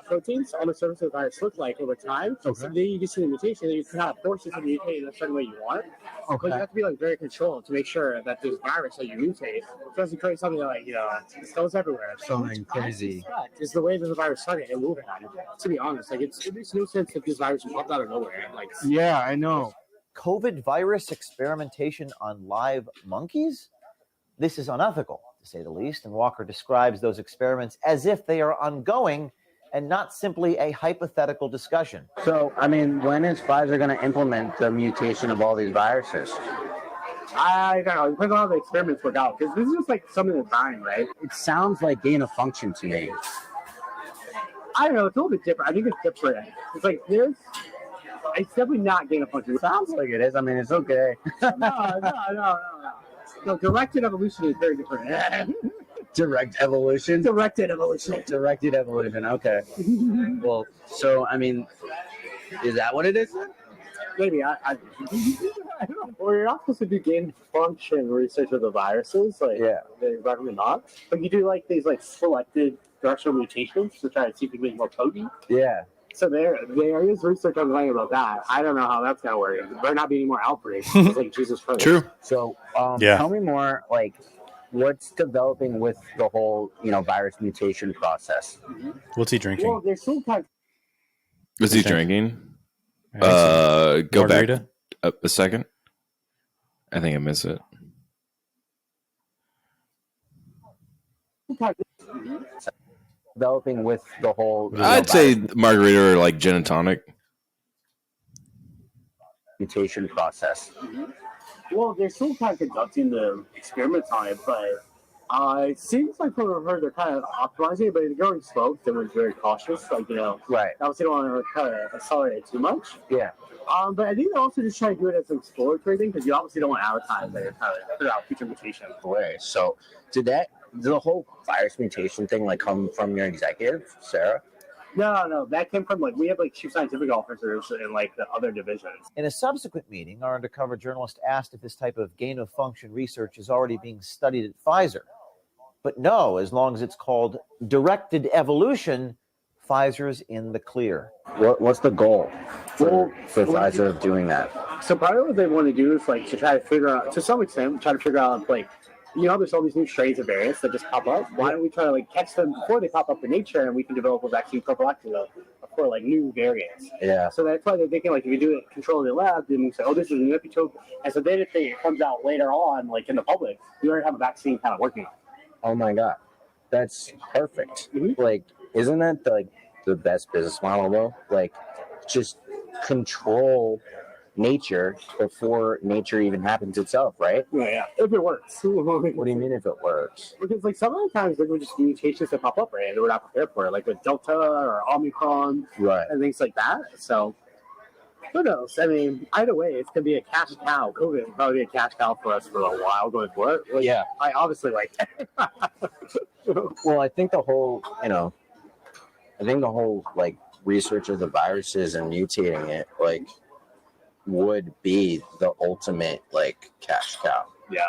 proteins on the surface of the virus look like over time. Okay. So then you can see the mutation, and you can kind of force it to mutate in a certain way you want. Okay. But you have to be very controlled to make sure that this virus that you mutate doesn't create something that it goes everywhere. Something crazy. Is the way that the virus started and moving on. To be honest, it makes no sense that this virus popped out of nowhere. Yeah, I know. COVID virus experimentation on live monkeys? This is unethical, to say the least, and Walker describes those experiments as if they are ongoing and not simply a hypothetical discussion. So, I mean, when is Pfizer going to implement the mutation of all these viruses? I don't know. It depends on how the experiments work out. Because this is just like something that's dying, right? It sounds like gain of function to me. I don't know. It's a little bit different. I think it's different. It's like there's. It's definitely not gain of function. Sounds like it is. I mean, it's okay. No. No, directed evolution is very different. Direct evolution? Directed evolution. Directed evolution, okay. Well, so, I mean, is that what it is? Maybe. I don't know. Well, you're not supposed to do gain function research of the viruses. Like, Yeah. They recommend not. But you do like these like selected directional mutations to try to see if you can make more potent. Yeah. So there is research ongoing about that. I don't know how that's going to work. There better not be any more outbreaks. It's like Jesus Christ. True. So, Yeah. tell me more, like, what's developing with the whole, virus mutation process? What's he drinking? Well, there's some kind Was he Okay. drinking? I think so. Go Margarita? back a second. I think I missed it. Developing with the whole I'd say margarita or like gin and tonic. mutation process. Well, they're still kind of conducting the experiments on it, but it seems like from what I've heard, they're kind of optimizing it, but they're going slow. They were very cautious, Right. obviously don't want to kind of accelerate it too much. Yeah. But I think they're also just trying to do it as an exploratory thing because you obviously don't want to advertise that you're trying to figure out future mutations. Way. So, did the whole virus mutation thing come from your executive, Sarah? No, that came from we have chief scientific officers in the other divisions. In a subsequent meeting, our undercover journalist asked if this type of gain-of-function research is already being studied at Pfizer. But no, as long as it's called directed evolution, Pfizer's in the clear. What's the goal for Pfizer of doing that? So part of what they want to do is to try to figure out, to some extent, there's all these new strains of variants that just pop up. Why don't we try to catch them before they pop up in nature, and we can develop a vaccine prophylactic for new variants. Yeah. So that's why they're thinking if you do it control in the lab, then you say, oh, this is an epitope. And so then if it comes out later on, in the public, you already have a vaccine kind of working on it. Oh my God, that's perfect. Mhm. Isn't that the best business model though? Just control nature before nature even happens itself, right? Yeah, if it works. What do you mean if it works? Because some of the times there were just mutations that pop up, right? And we're not prepared for it, like with Delta or Omicron, Right. and things like that. So who knows? I mean, either way, it's gonna be a cash cow. COVID will probably be a cash cow for us for a while going forward. Yeah. I obviously Well, I think the whole, research of the viruses and mutating it, would be the ultimate, cash cow. Yeah,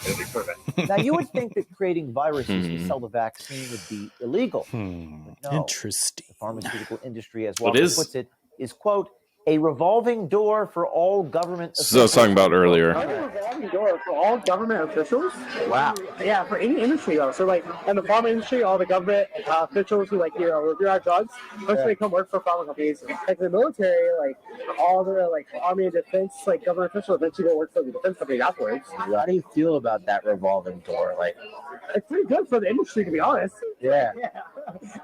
it'd be perfect. Now, you would think that creating viruses to sell the vaccine would be illegal. But no. Interesting. The pharmaceutical industry, as Well, Walker it is. puts it, is, quote, a revolving door for all government This is what I was talking about earlier. A revolving door for all government officials. Wow. Yeah, for any industry though. So in the pharma industry, all the government officials who review our drugs, eventually come work for pharma companies. The military, all the army and defense, government officials eventually go work for the defense companies afterwards. How do you feel about that revolving door? It's pretty good for the industry, to be honest. Yeah.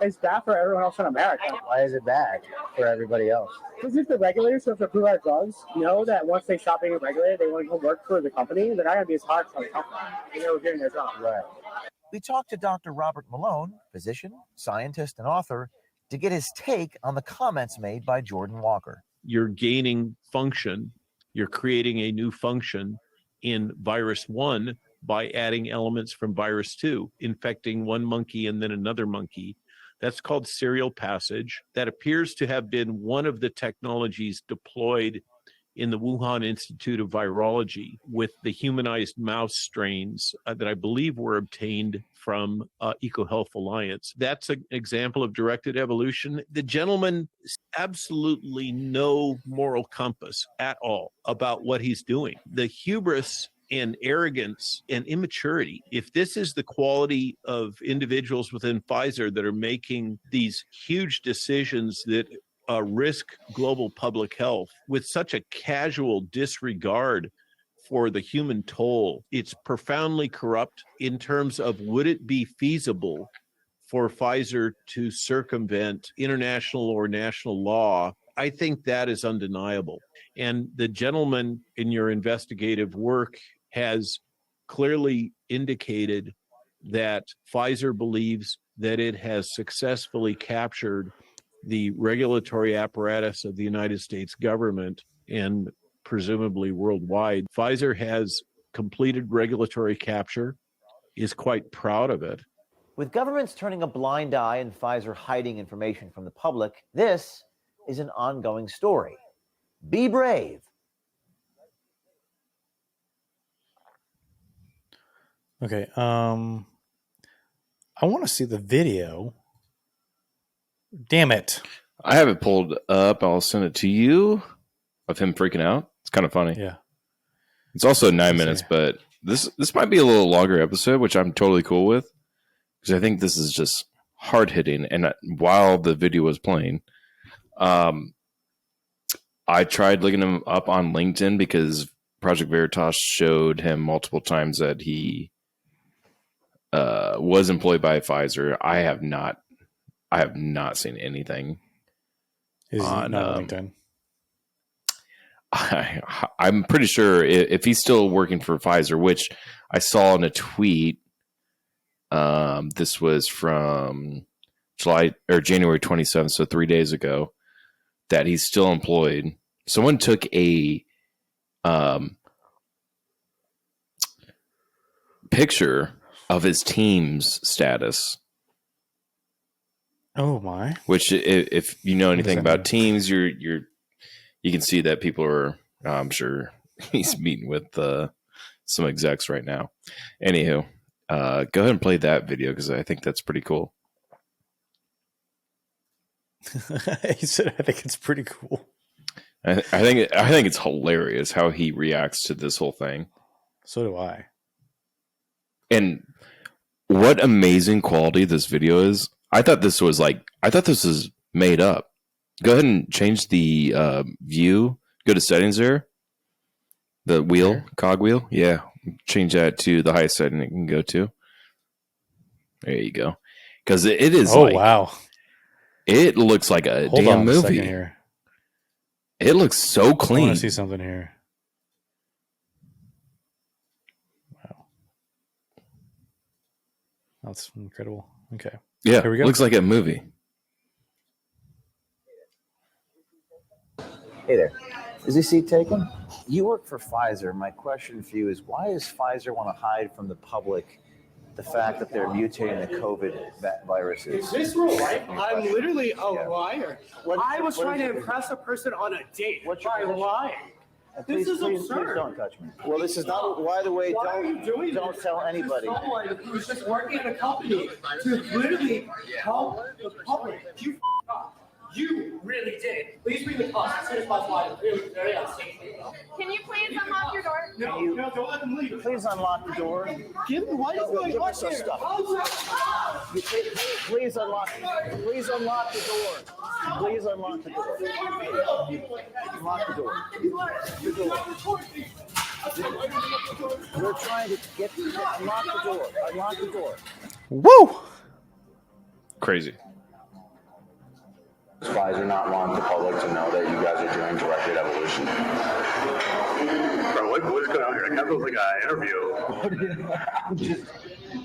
It's bad for everyone else in America. Why is it bad for everybody else? Because if the regulators who have to approve our drugs know that once they stop being regulated, they want to go work for the company, they're not going to be as hard for the company. They're doing their job. Right. We talked to Dr. Robert Malone, physician, scientist, and author, to get his take on the comments made by Jordan Walker. You're gaining function. You're creating a new function in virus 1 by adding elements from virus 2, infecting one monkey and then another monkey. That's called serial passage. That appears to have been one of the technologies deployed in the Wuhan Institute of Virology with the humanized mouse strains that I believe were obtained from EcoHealth Alliance. That's an example of directed evolution. The gentleman has absolutely no moral compass at all about what he's doing. The hubris and arrogance and immaturity. If this is the quality of individuals within Pfizer that are making these huge decisions that risk global public health with such a casual disregard for the human toll. It's profoundly corrupt in terms of would it be feasible for Pfizer to circumvent international or national law? I think that is undeniable. And the gentleman in your investigative work has clearly indicated that Pfizer believes that it has successfully captured the regulatory apparatus of the United States government and presumably worldwide. Pfizer has completed regulatory capture, is quite proud of it. With governments turning a blind eye and Pfizer hiding information from the public, this is an ongoing story. Be brave. Okay. I want to see the video. Damn it. I have it pulled up. I'll send it to you of him freaking out. It's kind of funny. Yeah. It's also 9 minutes, but this might be a little longer episode, which I'm totally cool with because I think this is just hard hitting. And while the video was playing, I tried looking him up on LinkedIn because Project Veritas showed him multiple times that he was employed by Pfizer. I have not seen anything. Is on LinkedIn? I'm pretty sure if he's still working for Pfizer, which I saw in a tweet, this was from January 27th, so 3 days ago, that he's still employed. Someone took a picture of his team's status. Oh my! Which, if you know anything about teams, you can see that people are. I'm sure he's meeting with some execs right now. Anywho, go ahead and play that video because I think that's pretty cool. He said, "I think it's pretty cool." I think it's hilarious how he reacts to this whole thing. So do I. And what amazing quality this video is. I thought this was made up. Go ahead and change the view. Go to settings there. The wheel, cogwheel. Yeah. Change that to the highest setting it can go to. There you go. Because it is wow. It looks like a Hold damn on movie. A second here. It looks so clean. I want to see something here. Wow. That's incredible. Okay. Yeah, here we go. Looks like a movie. Hey there. Is this seat taken? You work for Pfizer. My question for you is, why does Pfizer want to hide from the public the fact that they're mutating the COVID viruses? Is this real life? I'm literally a liar. I was trying to impress a person on a date by lying. This is absurd. Please don't touch me. Well, this is not. By the way, don't tell anybody. Someone who's just working in a company to literally help the public. You really did. Please bring the cops as soon as possible. It was very unsafe. Can you please unlock your door? No, don't let them leave. Please unlock the door. Why is going on here? Please unlock. Please unlock the door. Please unlock the door. Unlock the door. We're trying to unlock the door. Unlock the door. Woo! Crazy. Pfizer not wanting the public to know that you guys are doing directed evolution. Bro, what is going on here? It kind of feels like an interview.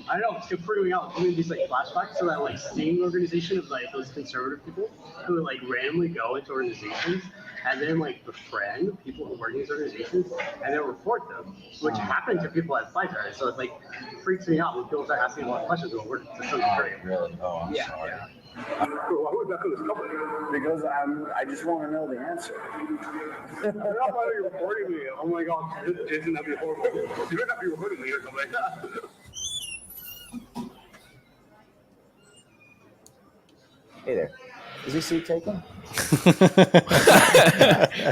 I don't know, it's freaking out. Doing these like flashbacks to that like sting organization of like those conservative people who like randomly go into organizations and then like befriend people who work in these organizations and then report them, which happened to people at Pfizer. So it's like it freaks me out when people start asking a lot of questions about work. It's so great. Really? Oh, I'm sorry. Why would that go to this company? Because I just want to know the answer. I'm not finding you recording me. Oh my god, isn't that be horrible? You don't have to be recording me or something like that. Hey there. Is this seat taken?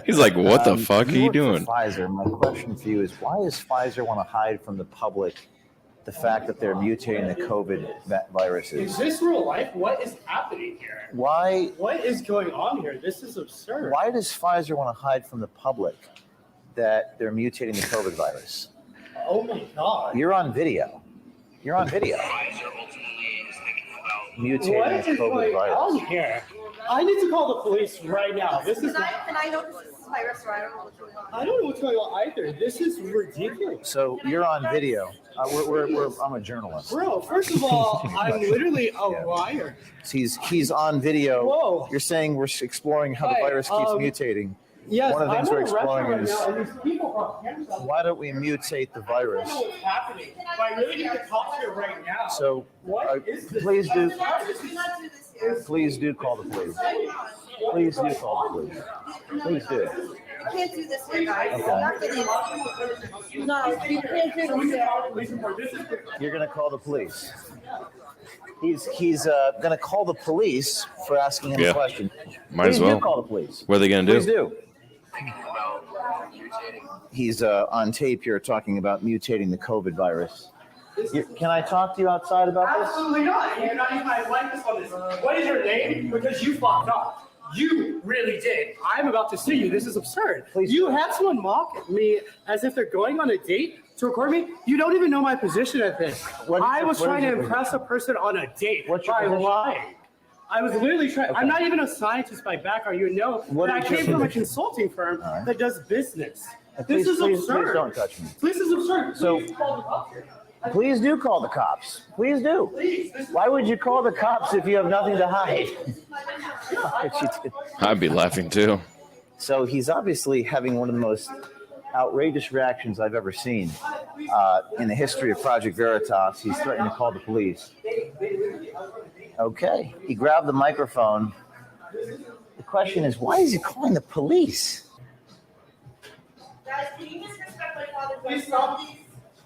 He's like, what the fuck are you doing? Pfizer. My question for you is, why does Pfizer want to hide from the public the fact that they're mutating the COVID viruses? Is this real life? What is happening here? Why? What is going on here? This is absurd. Why does Pfizer want to hide from the public that they're mutating the COVID virus. Oh my God. You're on video. Mutating the COVID virus. Here. I need to call the police right now. This is. Can I know this is virus, or I don't know what's going on. I don't know what's going on either. This is ridiculous. So you're on video. I'm a journalist. Bro, first of all, I'm literally a liar. He's on video. Whoa. You're saying we're exploring how the virus keeps mutating. Yes, one of the things we're exploring is why don't we mutate the virus? I don't know what's happening. But I really need to talk here right now. So please do call the police. Please do call the police. Please do. You can't do this here, guys. Okay. No, you can't do this. You're going to call the police. He's going to call the police for asking him a question. Might as well. Do call the police. What are they going to do? Please do. He's on tape here talking about mutating the COVID virus. Can I talk to you outside about this? Absolutely not. You're not even my likeness on this. What is your name? Because you fucked up. You really did. I'm about to sue you. This is absurd. Please. You had someone mock me as if they're going on a date to record me. You don't even know my position at this. I was trying to impress a person on a date by lying. I was literally trying. Okay. I'm not even a scientist by background. You know, but I came from a consulting firm that does business. This is absurd. Please don't touch me. This is absurd. Please do call the cops. Please do. Why would you call the cops if you have nothing to hide? I'd be laughing too. So he's obviously having one of the most outrageous reactions I've ever seen in the history of Project Veritas. He's threatening to call the police. Okay. He grabbed the microphone. The question is, why is he calling the police? Guys, can you disrespect my father's voice?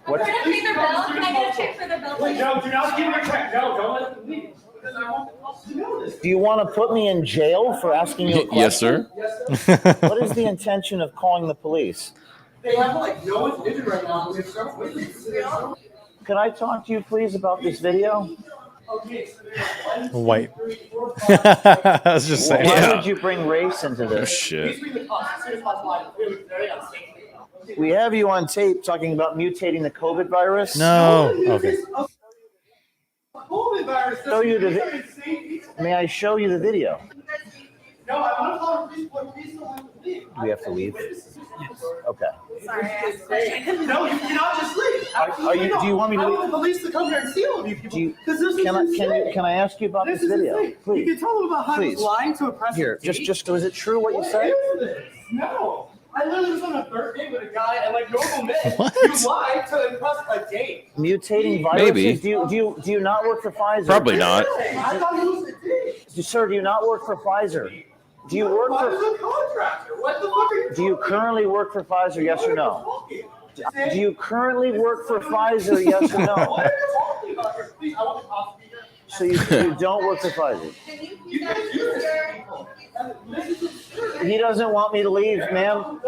What? Can I pay their bill? Can I get a check for the bill? Wait, no, do not give me a check. No, don't let them leave. Because I want to know this. Do you want to put me in jail for asking you a question? Yes, sir. What is the intention of calling the police? They have no one's injured right now. We have several witnesses. Can I talk to you, please, about this video? White. I was just saying. Why would you bring race into Oh, this? shit. We have you on tape talking about mutating the COVID virus. No. Okay. May I show you the video? No, I want to call the police. Please don't have to leave. Do we have to leave? Okay. Sorry, I asked a question. No, you cannot just leave. Do you want me to I leave? want the police to come here and see all of you people. Can I ask you about this video? You Please. can tell them about how I was lying to impress Here, a date. just was it true what you said? What is this? No. I literally was on a third date with a guy, and like normal men, What? you lie to impress a date. Mutating viruses? Maybe. Do you not work for Pfizer? Probably not. I thought he was a date. Sir, do you not work for Pfizer? Do you work I was for? a contractor. What the fuck are you Do you currently work for Pfizer? Yes or no? Do you currently work for Pfizer? Yes or no? What are you talking about here? Please, I want the cops to be here. So you don't work for Pfizer? You guys do this. He doesn't want me to leave, ma'am.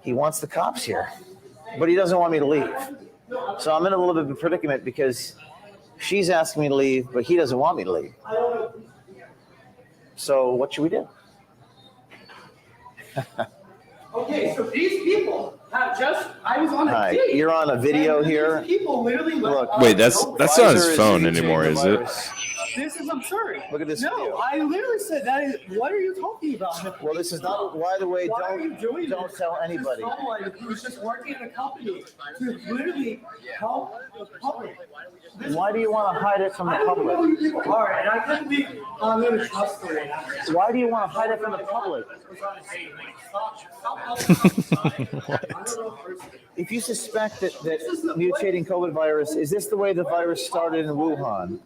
He wants the cops here, but he doesn't want me to leave. So I'm in a little bit of a predicament because she's asking me to leave, but he doesn't want me to leave. So what should we do? Okay, so these people have just, I was on a date. You're on a video here. These people literally Look, Wait, that's not his phone anymore, is it? This is absurd. Look at this No, video. I literally said that is, what are you talking about? Well, this is not. By the way, Why are you doing don't this? tell anybody. Someone who's just working in a company to literally help the public. Why do you want to hide it from the I don't know who public? you people are, and I couldn't be I'm going to trust the right now. Why do you want to hide it from the public? If you suspect that mutating COVID virus, is this the way the virus started in Wuhan?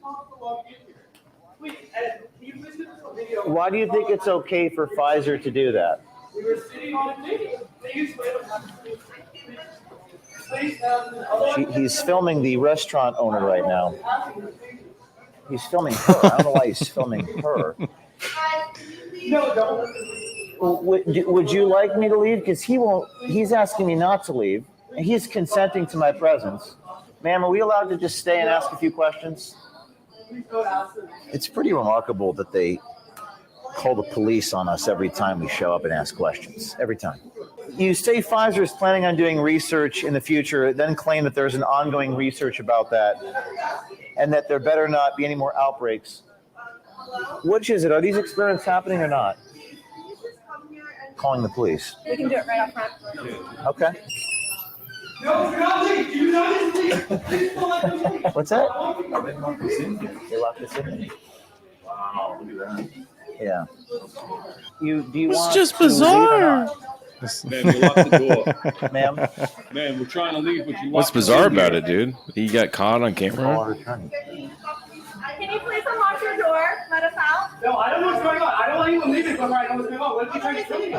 Why do you think it's okay for Pfizer to do that? We were sitting on a date. He's filming the restaurant owner right now. He's filming her. I don't know why he's filming her. No, don't. Would you like me to leave? Because he won't. He's asking me not to leave, and he's consenting to my presence. Ma'am, are we allowed to just stay and ask a few questions? It's pretty remarkable that they call the police on us every time we show up and ask questions. Every time. You say Pfizer is planning on doing research in the future, then claim that there's an ongoing research about that and that there better not be any more outbreaks. Which is it? Are these experiments happening or not? Calling the police. We can do it right up front. Okay. No, do not leave. Do not leave. Please don't let them leave. What's that? They locked us in. Wow, look at that. Yeah. Do you It's want just to leave or bizarre. not? Man, we locked the door. Ma'am? Man, we're trying to leave, but you What's locked us bizarre in about here. it, dude? He got caught on camera. Can you please unlock your door? Let us out. No, I don't know what's going on. I don't want anyone leaving before I know what's going on. What are you trying to tell me?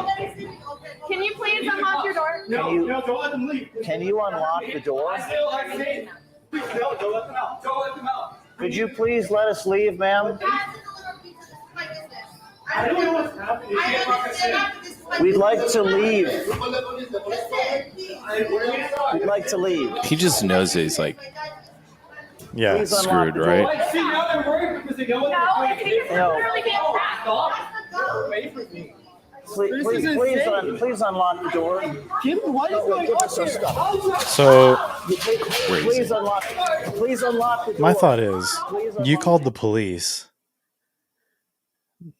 Can you please unlock your door? No, don't let them leave. Can you unlock the door? I say, please, no, don't let them out. Don't let them out. Could you please let us leave, ma'am? I don't know what's happening. We'd like to leave. We'd like to leave. He just knows that he's like Yeah. Please unlock screwed, the door. right? See, now they're worried because they know what No, they're it's doing. because you're literally being trapped. Stop. Away from me. Please unlock the door. What is going on here? So Please unlock the door. my thought is, you called the police.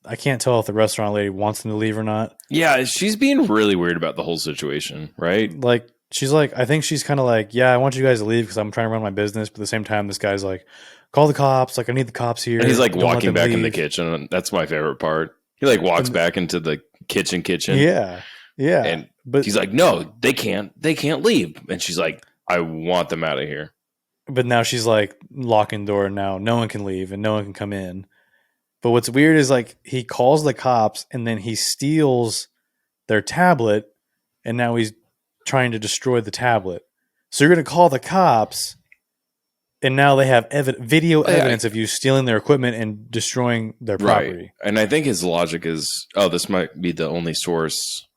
I can't tell if the restaurant lady wants them to leave or not. Yeah, she's being really weird about the whole situation, right? Like, she's like, I think she's kind of like, yeah, I want you guys to leave because I'm trying to run my business. But at the same time, this guy's like, call the cops. Like, I need the cops here. And he's like Don't let walking them back in the leave. kitchen. That's my favorite part. He like walks back into the kitchen. Yeah. Yeah. And but he's like, no, they can't leave. And she's like, I want them out of here. But now she's like locking the door. And now no one can leave and no one can come in. But what's weird is like he calls the cops and then he steals their tablet and now he's trying to destroy the tablet. So you're going to call the cops and now they have video evidence of you stealing their equipment and destroying their property. Right. And I think his logic is, oh, this might be the only source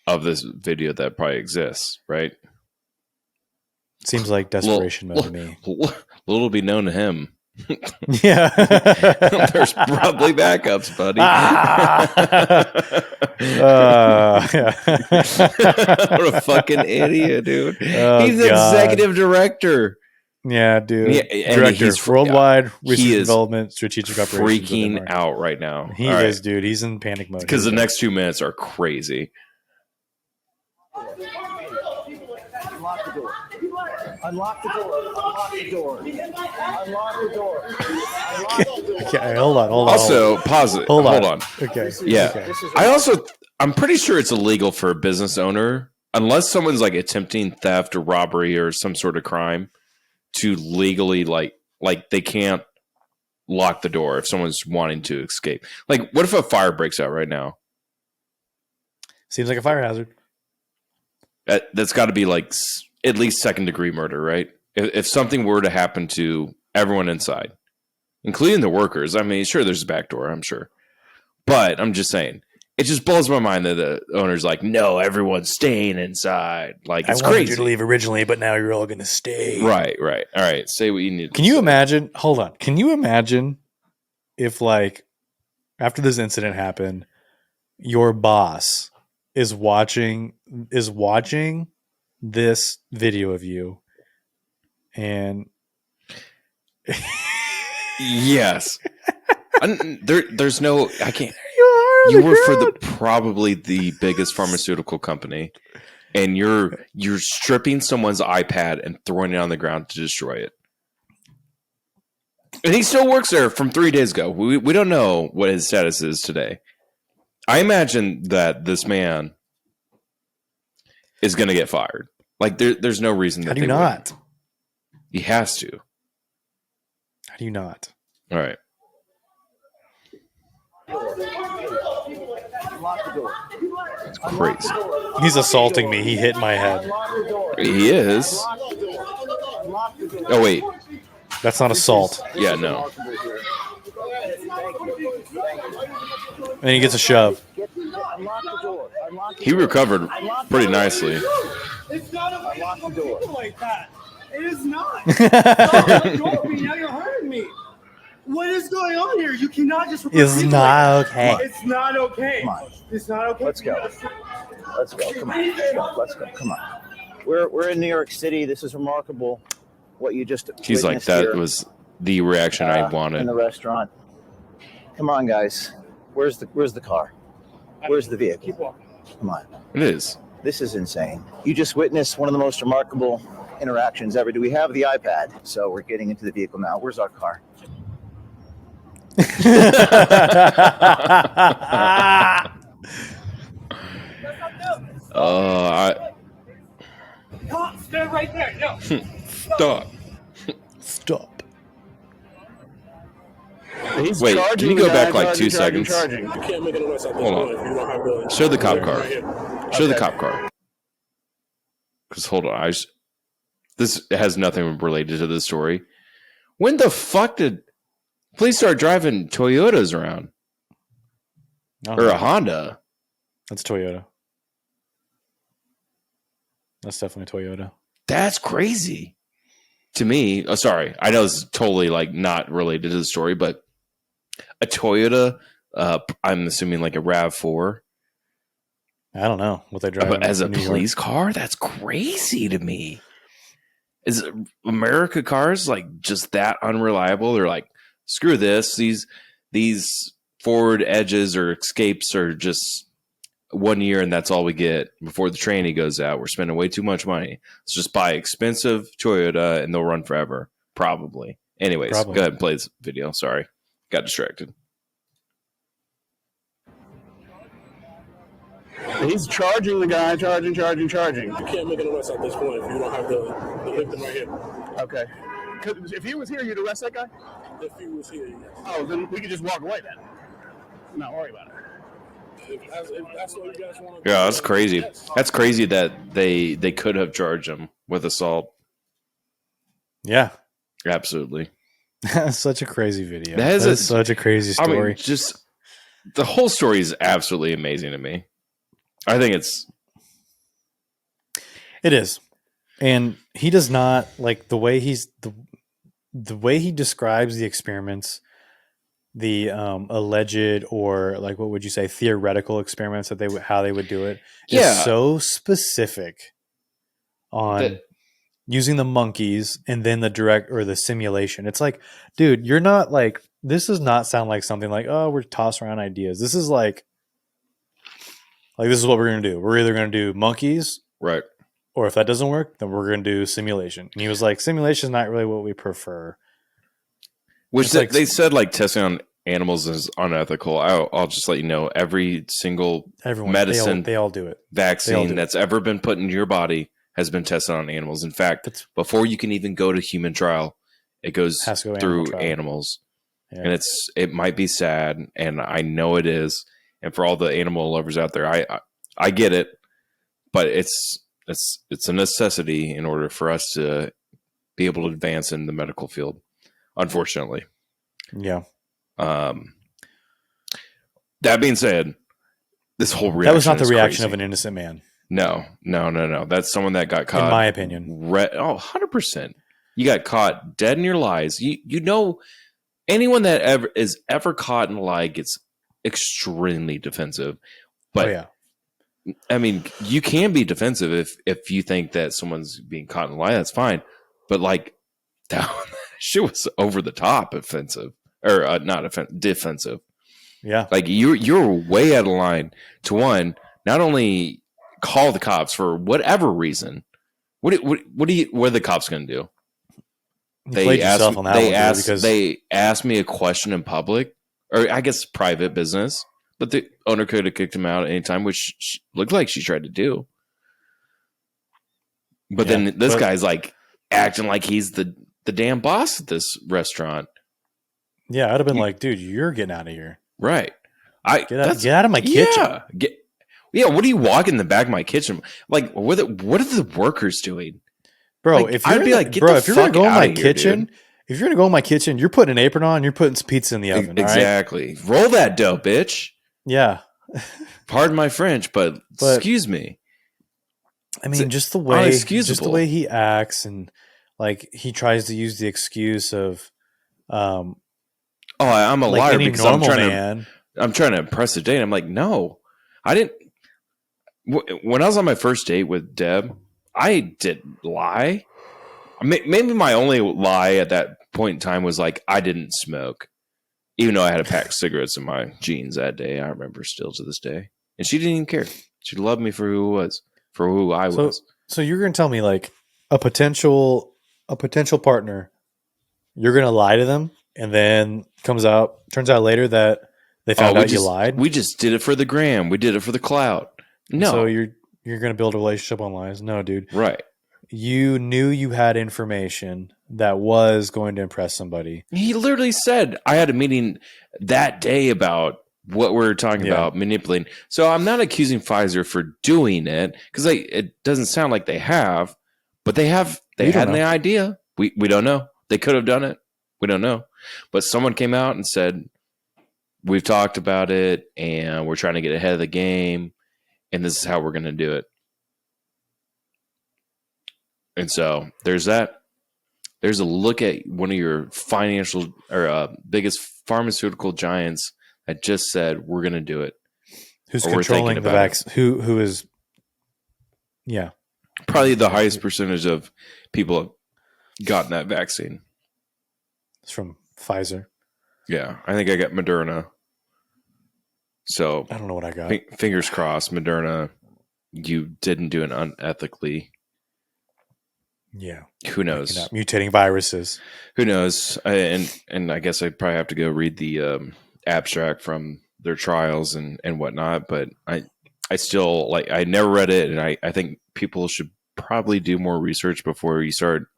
of this video that probably exists, right? Seems like desperation mode to me. Little be known to him. Yeah. There's probably backups, buddy. What a fucking idiot, dude. Oh, He's the God. executive director. Yeah, dude. Yeah, and Director, he's worldwide research he and is development, strategic operations. freaking within out right now. He All is, right. dude. He's in panic mode. Because the next 2 minutes are crazy. Unlock the door. Unlock the door. Unlock the door. Unlock the door. Unlock the door. Okay, hold on. Also, pause it. Hold Hold on. Okay. Yeah. Okay. I'm pretty sure it's illegal for a business owner, unless someone's like attempting theft or robbery or some sort of crime, to legally like they can't lock the door if someone's wanting to escape. Like, what if a fire breaks out right now? Seems like a fire hazard. That's got to be like at least second-degree murder, right? If something were to happen to everyone inside, including the workers, I mean, sure, there's a back door, I'm sure. But I'm just saying, it just blows my mind that the owner's like, no, everyone's staying inside. Like, it's I wanted crazy. you to leave originally, but now you're all going to stay. Right. All right, say what you need. Can you imagine? Hold on. Can you imagine if, like, after this incident happened, your boss is watching this video of you, and yes, there's no. I can't. you You work for probably the biggest pharmaceutical company, and you're stripping someone's iPad and throwing it on the ground to destroy it. And he still works there from 3 days ago. We don't know what his status is today. I imagine that this man is going to get fired. Like there's no reason that How do you they not? wouldn't. He has to. How do you not? All right. Unlock the door. It's crazy. He's assaulting me. He hit my head. He is. Oh wait. That's not assault. Yeah, no. And he gets a shove. He recovered pretty nicely. It's not a door like that. It is not. Stop the door. Now you're hurting me. What is going on here? You cannot just. It's not okay. It's not okay. Come on. It's not okay. Let's go. Let's go. Come on. Let's go. Come on. We're in New York City. This is remarkable. What you just He's like, that here, was the reaction I wanted in the restaurant. Come on, guys. Where's the car? Where's the vehicle? Keep walking. Come on. It is. This is insane. You just witnessed one of the most remarkable interactions ever. Do we have the iPad? So we're getting into the vehicle now. Where's our car? Stand right there. No. Stop. He's Wait, charging can you go the back guy, like 2 charging. seconds? You can't make an arrest at this Hold point on. if you don't have the. Show the cop car. Right here. Show the cop car. Because hold on, this has nothing related to the story. When the fuck did police start driving Toyotas around? Or a Honda? That's Toyota. That's definitely Toyota. That's crazy to me. Oh, sorry, I know it's totally like not related to the story, but a Toyota. I'm assuming like a Rav4. I don't know what they drive. But as a police car, that's crazy to me. Is America cars like just that unreliable? They're like, screw this. These forward edges or escapes are just 1 year and that's all we get before the tranny goes out. We're spending way too much money. Let's just buy expensive Toyota and they'll run forever. Probably. Anyways, Go ahead and play this video. Sorry. Got distracted. He's charging the guy, charging. You can't make an arrest at this point if you don't have the victim right here. Okay. If he was here, you'd arrest that guy? If he was here, yes. Oh, then we could just walk away then. Not worry about it. If that's what you guys want to Yeah, that's crazy. Yes. That's crazy that they could have charged him with assault. Yeah. Absolutely. That's such a crazy video. That is such a crazy story. I mean, just the whole story is absolutely amazing to me. I think it is. And he does not like the way the way he describes the experiments, the alleged or like what would you say theoretical experiments that how they would do it is so specific on using the monkeys and then the direct or the simulation. It's like, dude, you're not like, this does not sound like something like, oh, we're tossing around ideas. This is like this is what we're going to do. We're either going to do monkeys, right? Or if that doesn't work, then we're going to do simulation. And he was like, simulation is not really what we prefer. Which they said like testing on animals is unethical. I'll just let you know, every single medicine, they all do it. Vaccine that's ever been put into your body has been tested on animals. In fact, before you can even go to human trial, it goes through animals. Yeah. And it might be sad, and I know it is. And for all the animal lovers out there, I get it, but it's a necessity in order for us to be able to advance in the medical field. Unfortunately, yeah. That being said, this whole reaction, that was not the reaction crazy. Of an innocent man. No. That's someone that got caught. In my opinion, 100%. You got caught dead in your lies. You know, anyone that is ever caught in a lie gets extremely defensive. But I mean, you can be defensive if you think that someone's being caught in a lie. That's fine. But like that shit was over the top offensive or defensive. Yeah, like you're way out of line to not only call the cops for whatever reason. What are the cops going to do? They asked me a question in public, or I guess private business, but the owner could have kicked him out at any time, which looked like she tried to do. But then this guy's like acting like he's the damn boss at this restaurant. Yeah, I'd have been like, dude, you're getting out of here. Right. Get out of my kitchen. Yeah, what are you walking in the back of my kitchen? Like, what are the workers doing? Bro, like, if you're gonna go in my kitchen, if you're gonna go in my kitchen, you're putting an apron on, you're putting some pizza in the oven. Exactly. Right? Roll that dough, bitch. Yeah. Pardon my French, but excuse me. I mean, just the way he acts, and like he tries to use the excuse of oh, I'm a like liar any because I'm normal trying to impress a date. I'm like, no, I didn't. When I was on my first date with Deb, I didn't lie. Maybe my only lie at that point in time was like I didn't smoke, even though I had a pack of cigarettes in my jeans that day. I remember still to this day, and she didn't even care. She loved me for who I was. So you're going to tell me like a potential partner, you're going to lie to them, and then turns out later that they found out you lied. We just did it for the gram. We did it for the clout. No. So you're going to build a relationship on lies? No, dude. Right. You knew you had information that was going to impress somebody. He literally said, I had a meeting that day about what we're talking about, manipulating. So I'm not accusing Pfizer for doing it because it doesn't sound like they have, but they had an idea. We don't know. They could have done it. We don't know. But someone came out and said, we've talked about it and we're trying to get ahead of the game and this is how we're going to do it. And so there's that. There's a look at one of your financial or biggest pharmaceutical giants that just said, we're going to do it. Who's controlling the vaccine? Who is, yeah. Probably the highest percentage of people have gotten that vaccine. It's from Pfizer. Yeah. I think I got Moderna. So I don't know what I got. Fingers crossed, Moderna, you didn't do it unethically. Yeah. Who knows? Mutating viruses. Who knows? And I guess I probably have to go read the abstract from their trials and whatnot. But I still I never read it, and I think people should probably do more research before you start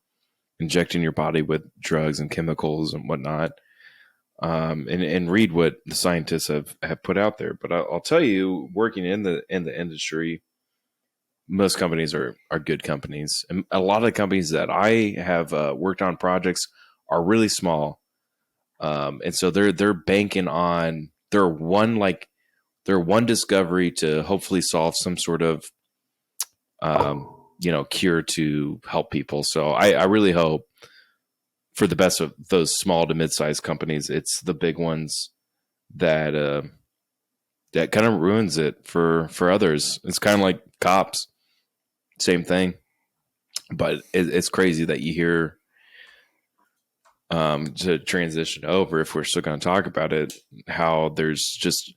injecting your body with drugs and chemicals and whatnot. And read what the scientists have put out there. But I'll tell you, working in the industry, most companies are good companies, and a lot of the companies that I have worked on projects are really small, and so they're banking on their one discovery to hopefully solve some sort of cure to help people. So I really hope for the best of those small to mid-sized companies, it's the big ones that kind of ruins it for others. It's kind of like cops. Same thing, but it's crazy that you hear to transition over, if we're still going to talk about it, how there's just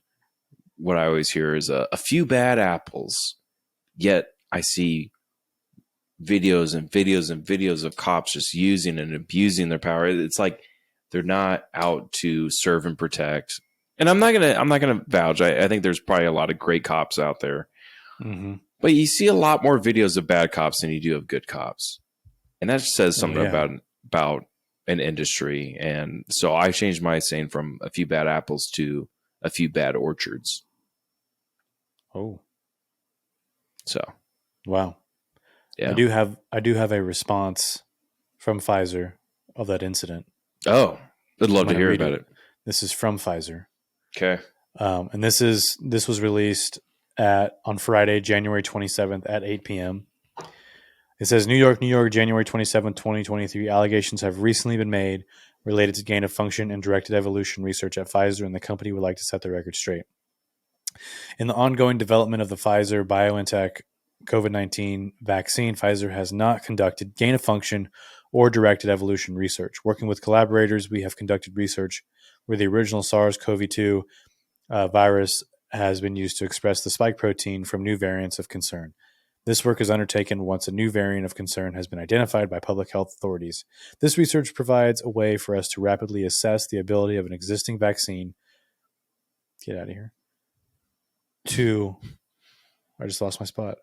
what I always hear is a few bad apples, yet I see videos and videos and videos of cops just using and abusing their power. It's like they're not out to serve and protect. And I'm not gonna vouch. I think there's probably a lot of great cops out there. Mm-hmm. But you see a lot more videos of bad cops than you do of good cops. And that says something about an industry. And so I changed my saying from a few bad apples to a few bad orchards. Oh. So. Wow. Yeah. I do have a response from Pfizer of that incident. Oh, I'd love to hear about it. This is from Pfizer. Okay. And this was released on Friday, January 27th at 8 p.m. It says, New York, January 27th, 2023. Allegations have recently been made related to gain of function and directed evolution research at Pfizer, and the company would like to set the record straight. In the ongoing development of the Pfizer BioNTech COVID-19 vaccine, Pfizer has not conducted gain of function or directed evolution research. Working with collaborators, we have conducted research where the original SARS-CoV-2 virus has been used to express the spike protein from new variants of concern. This work is undertaken once a new variant of concern has been identified by public health authorities. This research provides a way for us to rapidly assess the ability of an existing vaccine. Get out of here. I just lost my spot.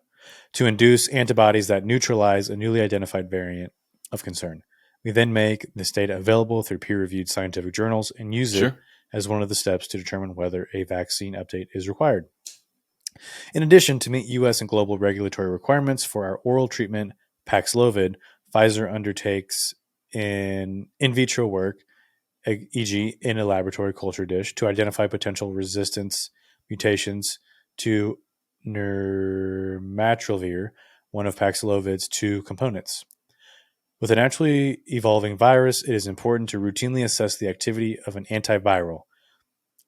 To induce antibodies that neutralize a newly identified variant of concern. We then make this data available through peer-reviewed scientific journals and use it as one of the steps to determine whether a vaccine update is required. In addition, to meet U.S. and global regulatory requirements for our oral treatment, Paxlovid, Pfizer undertakes in vitro work, e.g. in a laboratory culture dish, to identify potential resistance mutations to nirmatrelvir, one of Paxlovid's two components. With a naturally evolving virus, it is important to routinely assess the activity of an antiviral.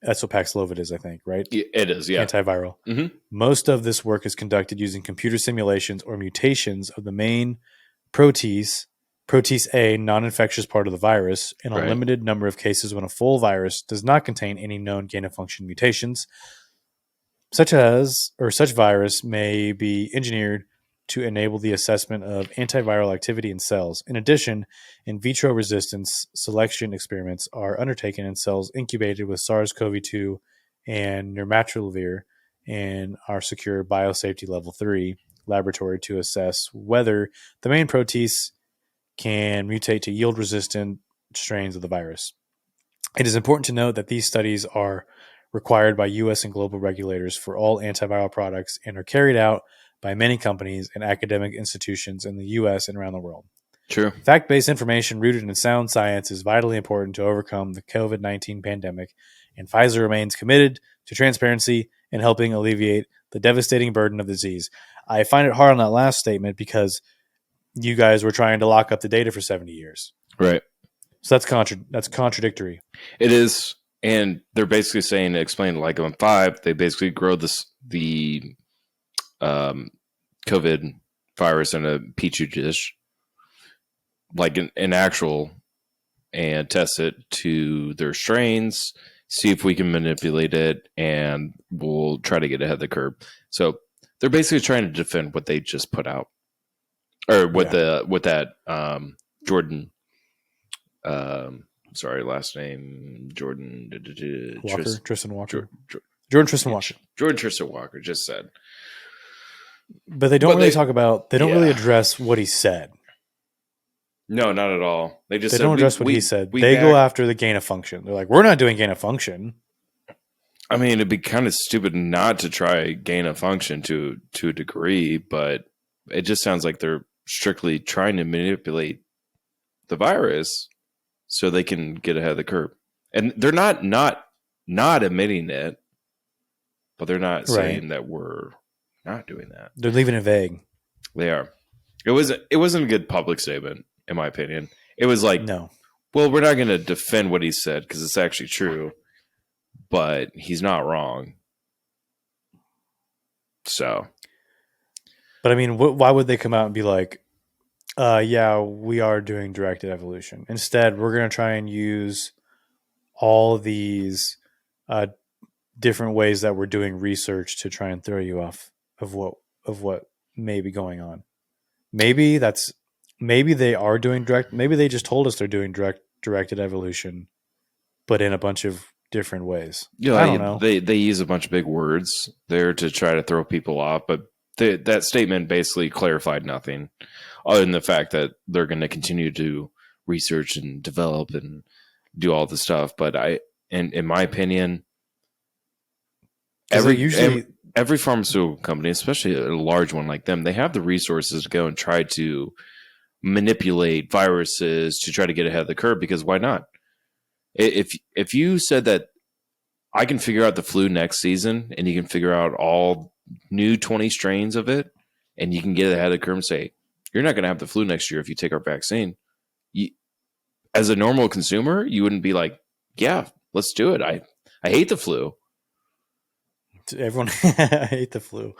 That's what Paxlovid is, I think, right? It is, yeah. Antiviral. Mm-hmm. Most of this work is conducted using computer simulations or mutations of the main protease A, non-infectious part of the virus, in a limited number of cases when a full virus does not contain any known gain-of-function mutations. Such virus may be engineered to enable the assessment of antiviral activity in cells. In addition, in vitro resistance selection experiments are undertaken in cells incubated with SARS-CoV-2 and nirmatrelvir in our secure biosafety level 3 laboratory to assess whether the main protease can mutate to yield resistant strains of the virus. It is important to note that these studies are required by U.S. and global regulators for all antiviral products and are carried out by many companies and academic institutions in the U.S. and around the world. True. Fact-based information rooted in sound science is vitally important to overcome the COVID-19 pandemic, and Pfizer remains committed to transparency and helping alleviate the devastating burden of disease. I find it hard on that last statement because you guys were trying to lock up the data for 70 years. Right. So that's contradictory. It is. And they're basically saying, explain like on 5, they basically grow the COVID virus in a petri dish, like an actual, and test it to their strains, see if we can manipulate it, and we'll try to get ahead of the curve. So they're basically trying to defend what they just put out, or what that Jordan. Sorry, last name Jordan Walker, Tristan Walker. Jordan Tristan Walker. Jordan Tristan Walker just said. But they don't really talk about. They don't really address what he said. No, not at all. They don't address what he said. They go after the gain of function. They're like, we're not doing gain of function. I mean, it'd be kind of stupid not to try gain of function to a degree, but it just sounds like they're strictly trying to manipulate the virus so they can get ahead of the curve. And they're not admitting it, but they're not saying that we're not doing that. They're leaving it vague. They are. It wasn't a good public statement, in my opinion. It was like, no. Well, we're not going to defend what he said because it's actually true, but he's not wrong. So. But I mean, why would they come out and be like, yeah, we are doing directed evolution. Instead, we're going to try and use all these different ways that we're doing research to try and throw you off of what may be going on. Maybe they are doing direct. Maybe they just told us they're doing directed evolution, but in a bunch of different ways. Yeah, I don't know. They use a bunch of big words there to try to throw people off, but that statement basically clarified nothing, other than the fact that they're going to continue to research and develop and do all the stuff. But in my opinion, every pharmaceutical company, especially a large one like them, they have the resources to go and try to manipulate viruses to try to get ahead of the curve, because why not? If you said that I can figure out the flu next season and you can figure out all new 20 strains of it and you can get ahead of the curve and say, you're not going to have the flu next year if you take our vaccine. As a normal consumer, you wouldn't be like, yeah, let's do it. I hate the flu. Everyone I hate the flu.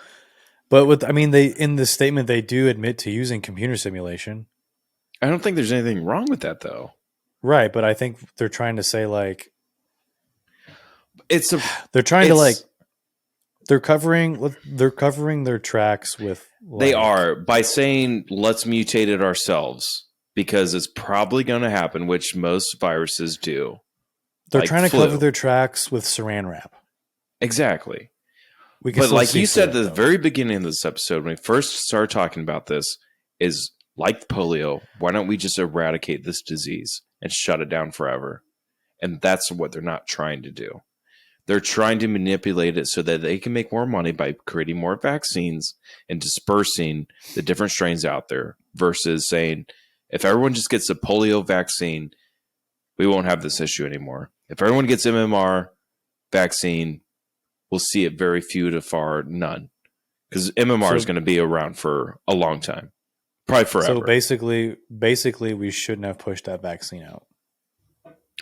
But they in the statement they do admit to using computer simulation. I don't think there's anything wrong with that though. Right, but I think they're trying to say like they're covering their tracks with they are by saying let's mutate it ourselves because it's probably going to happen, which most viruses do. They're trying to cover their tracks with saran wrap. Exactly. But like you said at the very beginning of this episode, when we first started talking about this, is like polio, why don't we just eradicate this disease and shut it down forever? And that's what they're not trying to do. They're trying to manipulate it so that they can make more money by creating more vaccines and dispersing the different strains out there, versus saying, if everyone just gets a polio vaccine, we won't have this issue anymore. If everyone gets MMR vaccine, we'll see it very few to far none, because MMR is going to be around for a long time. Probably forever. So basically, we shouldn't have pushed that vaccine out.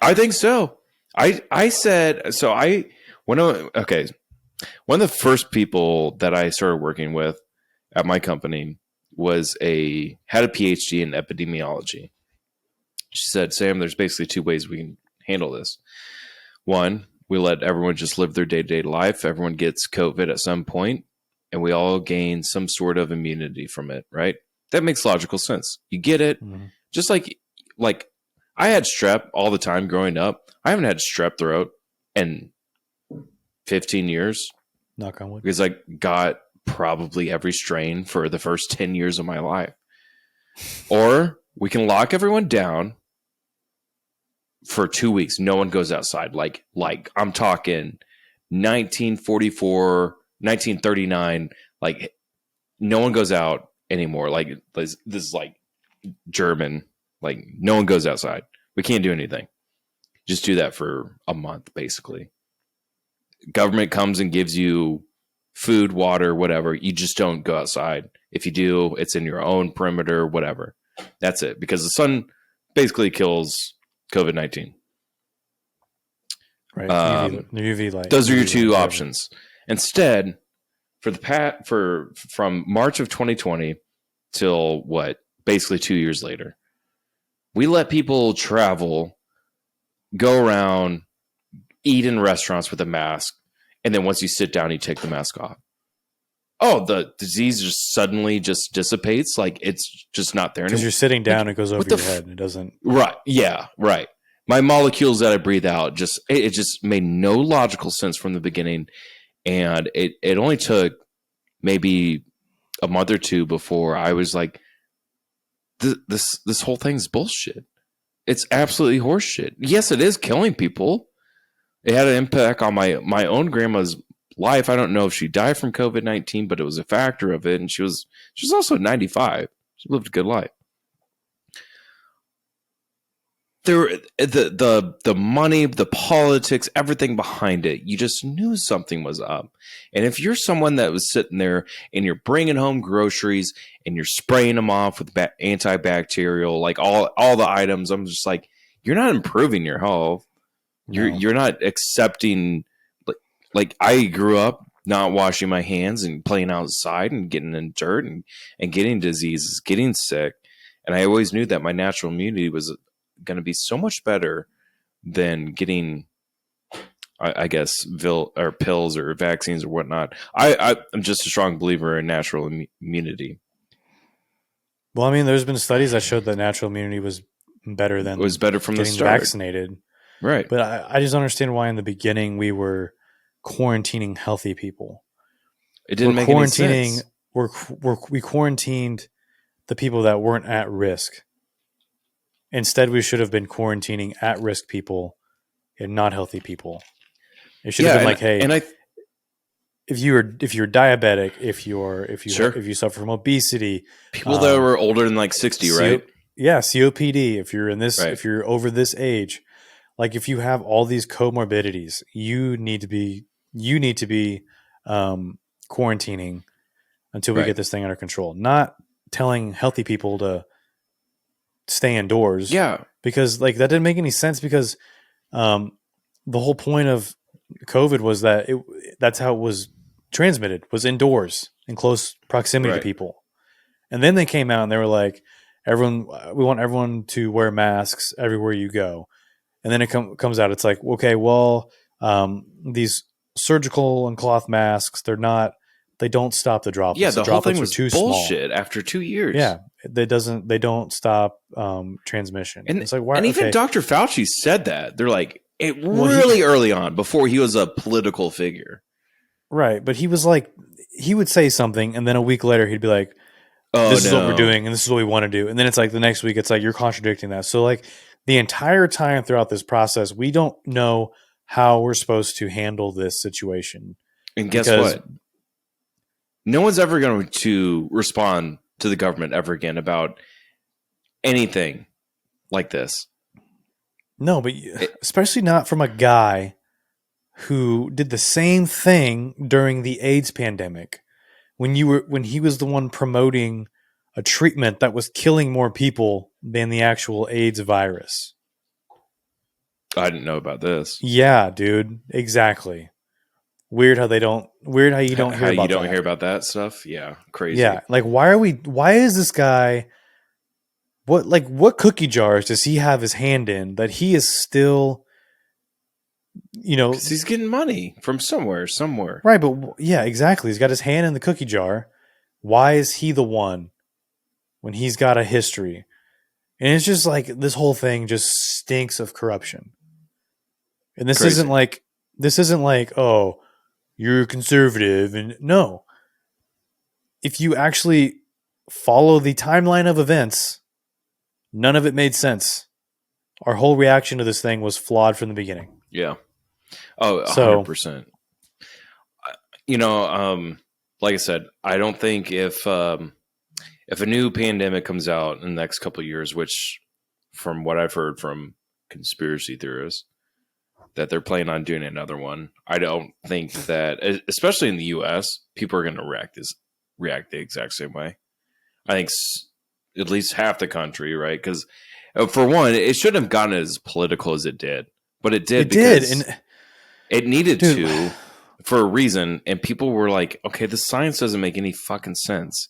I think so. I said so. One of the first people that I started working with at my company had a PhD in epidemiology. She said, Sam, there's basically two ways we can handle this. One, we let everyone just live their day-to-day life. Everyone gets COVID at some point, and we all gain some sort of immunity from it, right? That makes logical sense. You get it. Mm-hmm. Just like I had strep all the time growing up. I haven't had strep throat in 15 years. Knock on wood. Because I got probably every strain for the first 10 years of my life. Or we can lock everyone down for 2 weeks. No one goes outside. Like I'm talking 1944, 1939. Like no one goes out anymore. Like this is like German. Like no one goes outside. We can't do anything. Just do that for a month, basically. Government comes and gives you food, water, whatever. You just don't go outside. If you do, it's in your own perimeter, whatever. That's it. Because the sun basically kills COVID-19. Right. UV light. Those are your two options. Instead, from March of 2020 till basically 2 years later, we let people travel, go around, eat in restaurants with a mask, and then once you sit down, you take the mask off. Oh, the disease just suddenly just dissipates, like it's just not there anymore. Because you're sitting down, it goes over your head. It doesn't. Right? Yeah. Right. My molecules that I breathe out it just made no logical sense from the beginning, and it only took maybe a month or two before I was like, this whole thing's bullshit. It's absolutely horseshit. Yes, it is killing people. It had an impact on my own grandma's life. I don't know if she died from COVID-19, but it was a factor of it. And she was also 95. She lived a good life. The money, the politics, everything behind it, you just knew something was up. And if you're someone that was sitting there and you're bringing home groceries and you're spraying them off with antibacterial, like all the items, I'm just like, you're not improving your health. You're not accepting, like I grew up not washing my hands and playing outside and getting in dirt and getting diseases, getting sick. And I always knew that my natural immunity was going to be so much better than getting, I guess, pills or vaccines or whatnot. I'm just a strong believer in natural immunity. Well, I mean, there's been studies that showed that natural immunity was better than from the start. Vaccinated. Right. But I just don't understand why in the beginning we were quarantining healthy people. It didn't make any sense. We quarantined the people that weren't at risk. Instead, we should have been quarantining at-risk people and not healthy people. It should have been like, hey, if you're diabetic, if you suffer from obesity, people that were older than like 60, right? Yeah, COPD. If you're in this, if you're over this age, like if you have all these comorbidities, you need to be quarantining until we get this thing under control. Not telling healthy people to stay indoors. Yeah. Because like that didn't make any sense because the whole point of COVID was that that's how it was transmitted, was indoors in close proximity to people. And then they came out and they were like, we want everyone to wear masks everywhere you go. And then it comes out, it's like, okay, well, these surgical and cloth masks, they don't stop the droplets. Yeah, the whole thing was too bullshit small. After 2 years. Yeah, they don't stop transmission. And it's like, why? And even Dr. Fauci said that. They're like, early on, before he was a political figure. Right, but he was like, he would say something, and then a week later he'd be like, this is what we're doing, and this is what we want to do. And then it's like the next week, it's like, you're contradicting that. So like the entire time throughout this process, we don't know how we're supposed to handle this situation. And guess what? No one's ever going to respond to the government ever again about anything like this. No, but especially not from a guy who did the same thing during the AIDS pandemic. When he was the one promoting a treatment that was killing more people than the actual AIDS virus. I didn't know about this. Yeah, dude. Exactly. Weird how you don't hear about that stuff. Yeah. Crazy. Yeah. Like, why is this guy, what cookie jars does he have his hand in that he is still, because he's getting money from somewhere. Right. But yeah, exactly. He's got his hand in the cookie jar. Why is he the one when he's got a history? And it's just like, this whole thing just stinks of corruption. And this isn't like, oh, you're conservative. And no, if you actually follow the timeline of events, none of it made sense. Our whole reaction to this thing was flawed from the beginning. Yeah. Oh, 100%. Like I said, I don't think if a new pandemic comes out in the next couple of years, which from what I've heard from conspiracy theorists, that they're planning on doing another one. I don't think that, especially in the U.S., people are going to react the exact same way. I think at least half the country, right? Because for one, it shouldn't have gotten as political as it did, but it did. And it needed to for a reason, and people were like, "Okay, the science doesn't make any fucking sense."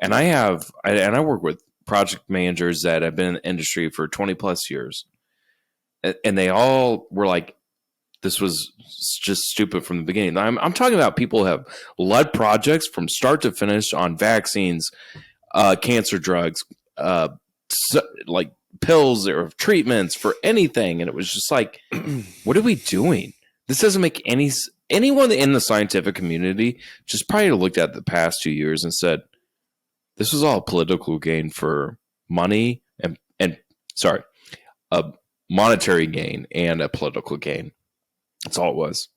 And I work with project managers that have been in the industry for 20 plus years, and they all were like, this was just stupid from the beginning. I'm talking about people who have led projects from start to finish on vaccines, cancer drugs, like pills or treatments for anything. And it was just like, what are we doing? This doesn't make anyone in the scientific community just probably looked at the past 2 years and said, this was all political gain for money and a monetary gain and a political gain. That's all it was.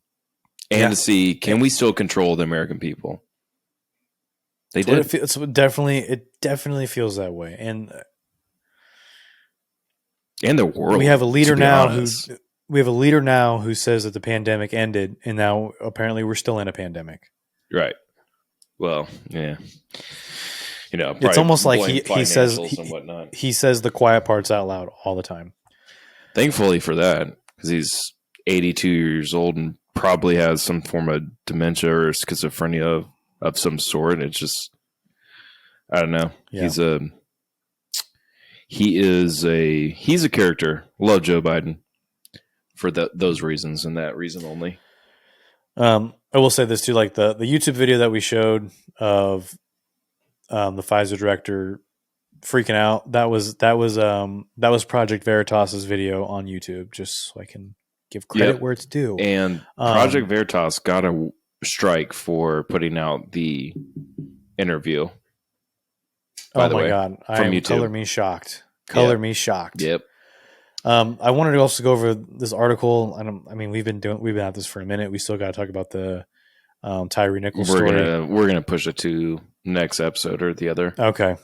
And to see, can we still control the American people? They did. It definitely feels that way. And the world. We have a leader now who says that the pandemic ended, and now apparently we're still in a pandemic. Right. Well, yeah. It's almost like he says the quiet parts out loud all the time. Thankfully for that, because he's 82 years old and probably has some form of dementia or schizophrenia of some sort. It's just, I don't know. Yeah. He's a character. Love Joe Biden for those reasons and that reason only. I will say this too, like the YouTube video that we showed of the Pfizer director freaking out. That was Project Veritas's video on YouTube, just so I can give credit where it's due. And Project Veritas got a strike for putting out the interview. Oh my God. Color me shocked. Me shocked. Yep. I wanted to also go over this article. We've been at this for a minute. We still got to talk about the Tyree Nichols story. We're gonna push it to next episode or the other. Okay.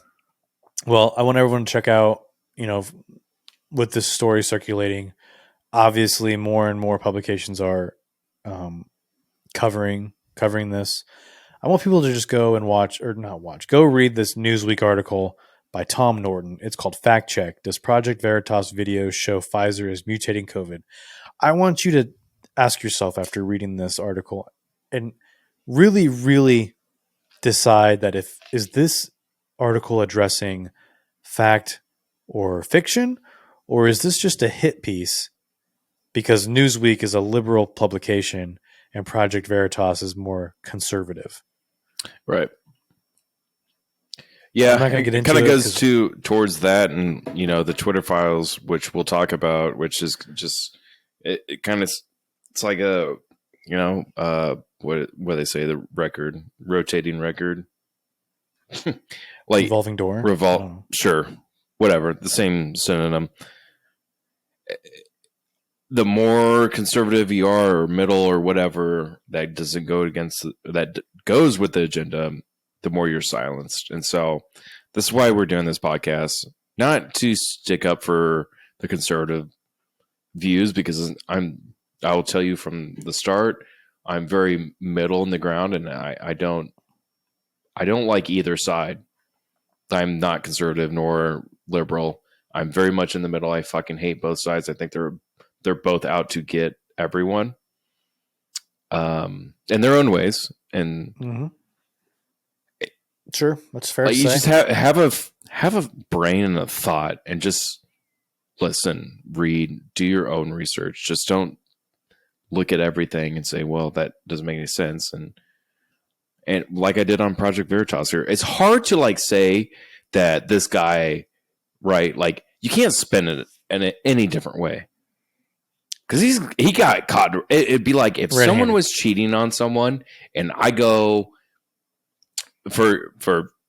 Well, I want everyone to check out, with this story circulating, obviously more and more publications are covering this. I want people to just go and go read this Newsweek article by Tom Norton. It's called Fact Check. Does Project Veritas videos show Pfizer is mutating COVID? I want you to ask yourself after reading this article and really, really decide that is this article addressing fact or fiction, or is this just a hit piece because Newsweek is a liberal publication and Project Veritas is more conservative? Right. Yeah, I'm not going to get into it. Kind of goes towards that, and the Twitter files, which we'll talk about, which is just it kind of, it's like a what they say, the rotating record, like revolving door, sure, whatever, the same synonym. The more conservative you are, or middle, or whatever, that doesn't go that goes with the agenda, the more you're silenced. And so this is why we're doing this podcast, not to stick up for the conservative views, because I will tell you from the start, I'm very middle in the ground, and I don't like either side. I'm not conservative nor liberal. I'm very much in the middle. I fucking hate both sides. I think they're both out to get everyone, in their own ways. And sure, that's fair. Like, to you say. just have a brain and a thought, and just listen, read, do your own research. Just don't look at everything and say, well, that doesn't make any sense. And like I did on Project Veritas here, it's hard to like say that this guy, right? Like, you can't spin it in any different way, because he got caught. It'd be like if someone was cheating on someone, and I go for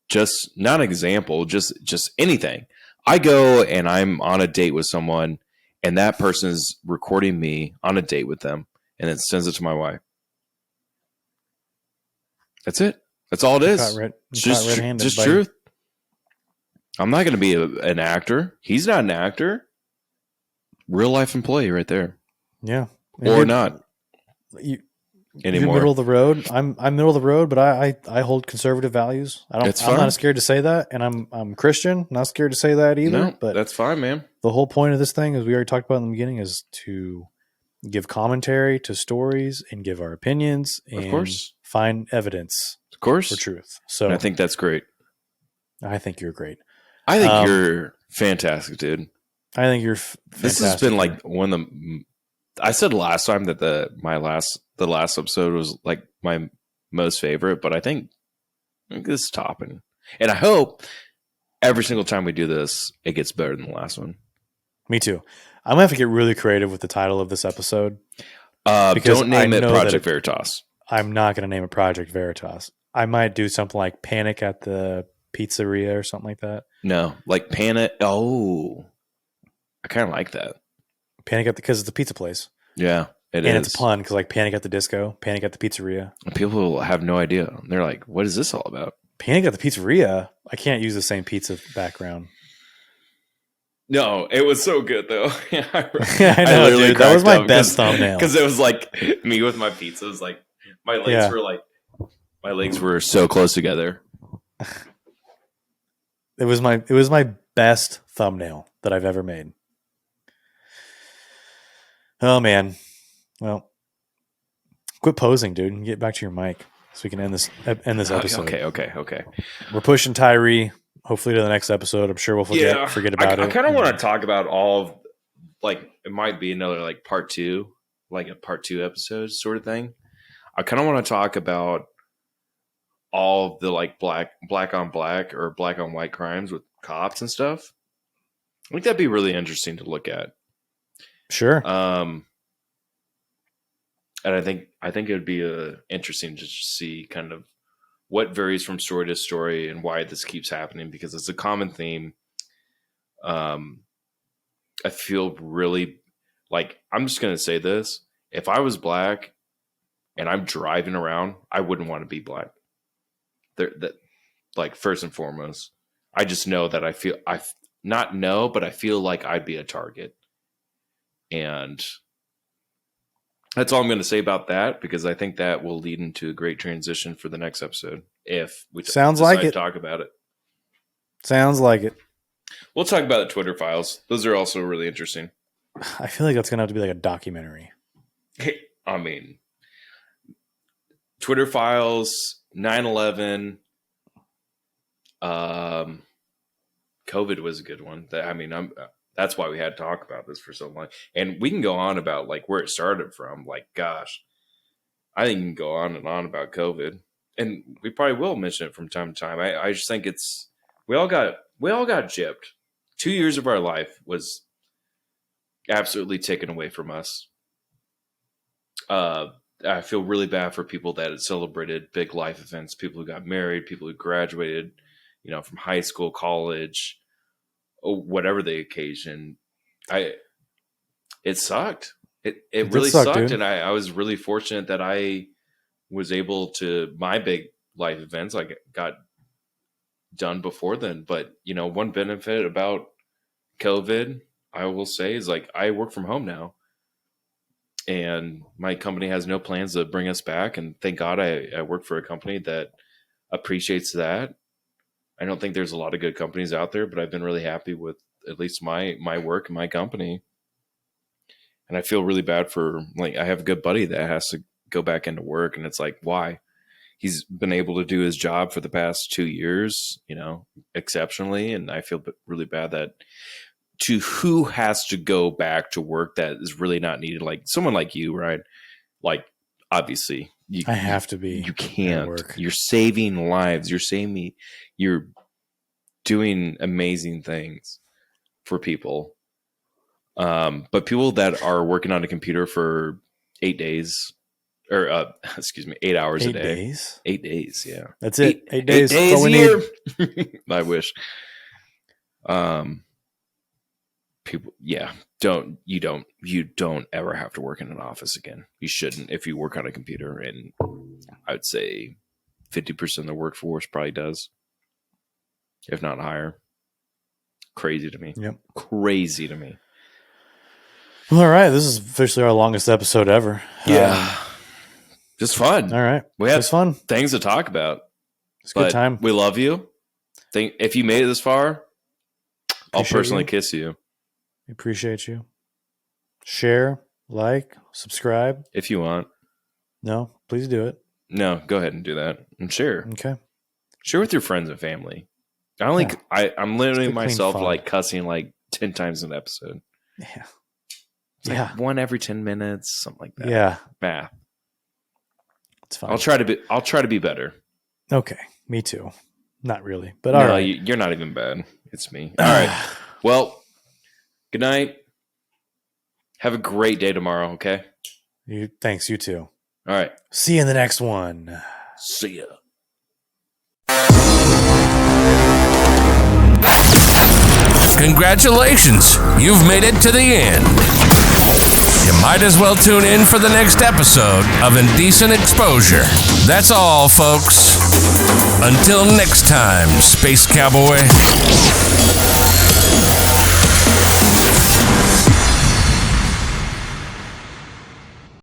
just not an example, just anything. I go and I'm on a date with someone, and that person is recording me on a date with them, and it sends it to my wife. That's it. That's all it is. Just truth. I'm not going to be an actor. He's not an actor. Real life employee right there. Yeah. Or not. You're anymore. middle of the road. I'm middle of the road, but I hold conservative values. I'm not scared to say that, and I'm Christian. Not scared to say that either. No, but that's fine, man. The whole point of this thing, as we already talked about in the beginning, is to give commentary to stories and give our opinions, and of course, find evidence, of course, for truth. So and I think that's great. I think you're great. I think you're fantastic, dude. I think you're fantastic. This has been like one of the. I said last time that the last episode was like my most favorite, but I think this is topping, and I hope every single time we do this, it gets better than the last one. Me too. I'm gonna have to get really creative with the title of this episode. Because don't name it Project Veritas. I'm not going to name it Project Veritas. I might do something like Panic at the Pizzeria or something like that. No, like Panic. Oh, I kind of like that. Panic at because it's a pizza place. Yeah, it is. And it's a pun because like Panic at the Disco, Panic at the Pizzeria. People have no idea. They're like, what is this all about? Panic at the Pizzeria? I can't use the same pizza background. No, it was so good though. I know, dude. That was my best thumbnail. Because it was like me with my pizza. It was like my legs were so close together. It was my best thumbnail that I've ever made. Oh man. Well, quit posing, dude, and get back to your mic so we can end this episode. Okay. We're pushing Tyree. Hopefully to the next episode. I'm sure we'll forget about it. I kind of want to talk about all of, like, it might be another like part 2, like a part 2 episode sort of thing. I kind of want to talk about all of the like black on black or black on white crimes with cops and stuff. I think that'd be really interesting to look at. Sure. And I think it would be interesting to just see kind of what varies from story to story and why this keeps happening, because it's a common theme. I feel really like, I'm just going to say this. If I was black and I'm driving around, I wouldn't want to be black. Like, first and foremost, I just know that I feel like I'd be a target. And that's all I'm going to say about that, because I think that will lead into a great transition for the next episode. If we decide to talk about it. Sounds like it. We'll talk about the Twitter files. Those are also really interesting. I feel like that's going to have to be like a documentary. I mean, Twitter files, 9/11, COVID was a good one. That's why we had to talk about this for so long. And we can go on about like where it started from. Like, gosh, I think you can go on and on about COVID, and we probably will mention it from time to time. I just think we all got gypped. 2 years of our life was absolutely taken away from us. I feel really bad for people that had celebrated big life events, people who got married, people who graduated, from high school, college, whatever the occasion. It sucked. It really sucked. Dude. And I was really fortunate that I was able to, my big life events, I got done before then. But, one benefit about COVID, I will say, is like, I work from home now, and my company has no plans to bring us back. And thank God I work for a company that appreciates that. I don't think there's a lot of good companies out there, but I've been really happy with at least my work and my company. And I feel really bad for, like, I have a good buddy that has to go back into work, and it's like, why? He's been able to do his job for the past 2 years, you know, exceptionally. And I feel really bad that to who has to go back to work that is really not needed. Like someone like you, right? Like, obviously I have to be. You can't. You're saving lives. You're doing amazing things for people. But people that are working on a computer for 8 days, or 8 hours a day. 8 days? 8 days, yeah. That's it. 8 days. 8 days a year. I wish. People, yeah. You don't ever have to work in an office again. You shouldn't if you work on a computer, and I would say 50% of the workforce probably does, if not higher. Crazy to me. Yep. Crazy to me. All right, this is officially our longest episode ever. Yeah. Just fun. All right. We had fun things to talk about. It's a good time. We love you. If you made it this far, I'll personally kiss you. We appreciate you. Share, like, subscribe. If you want. No, please do it. No, go ahead and do that. And share. Okay. Share with your friends and family. I'm literally myself like cussing like 10 times an episode. Yeah. It's like one every 10 minutes, something like that. Yeah. Math. It's fine. I'll try to be better. Okay. Me too. Not really. But all right. You're not even bad. It's me. All right. Well, good night. Have a great day tomorrow, okay? Thanks, you too. All right. See you in the next one. See ya. Congratulations, you've made it to the end. You might as well tune in for the next episode of Indecent Exposure. That's all, folks. Until next time, Space Cowboy.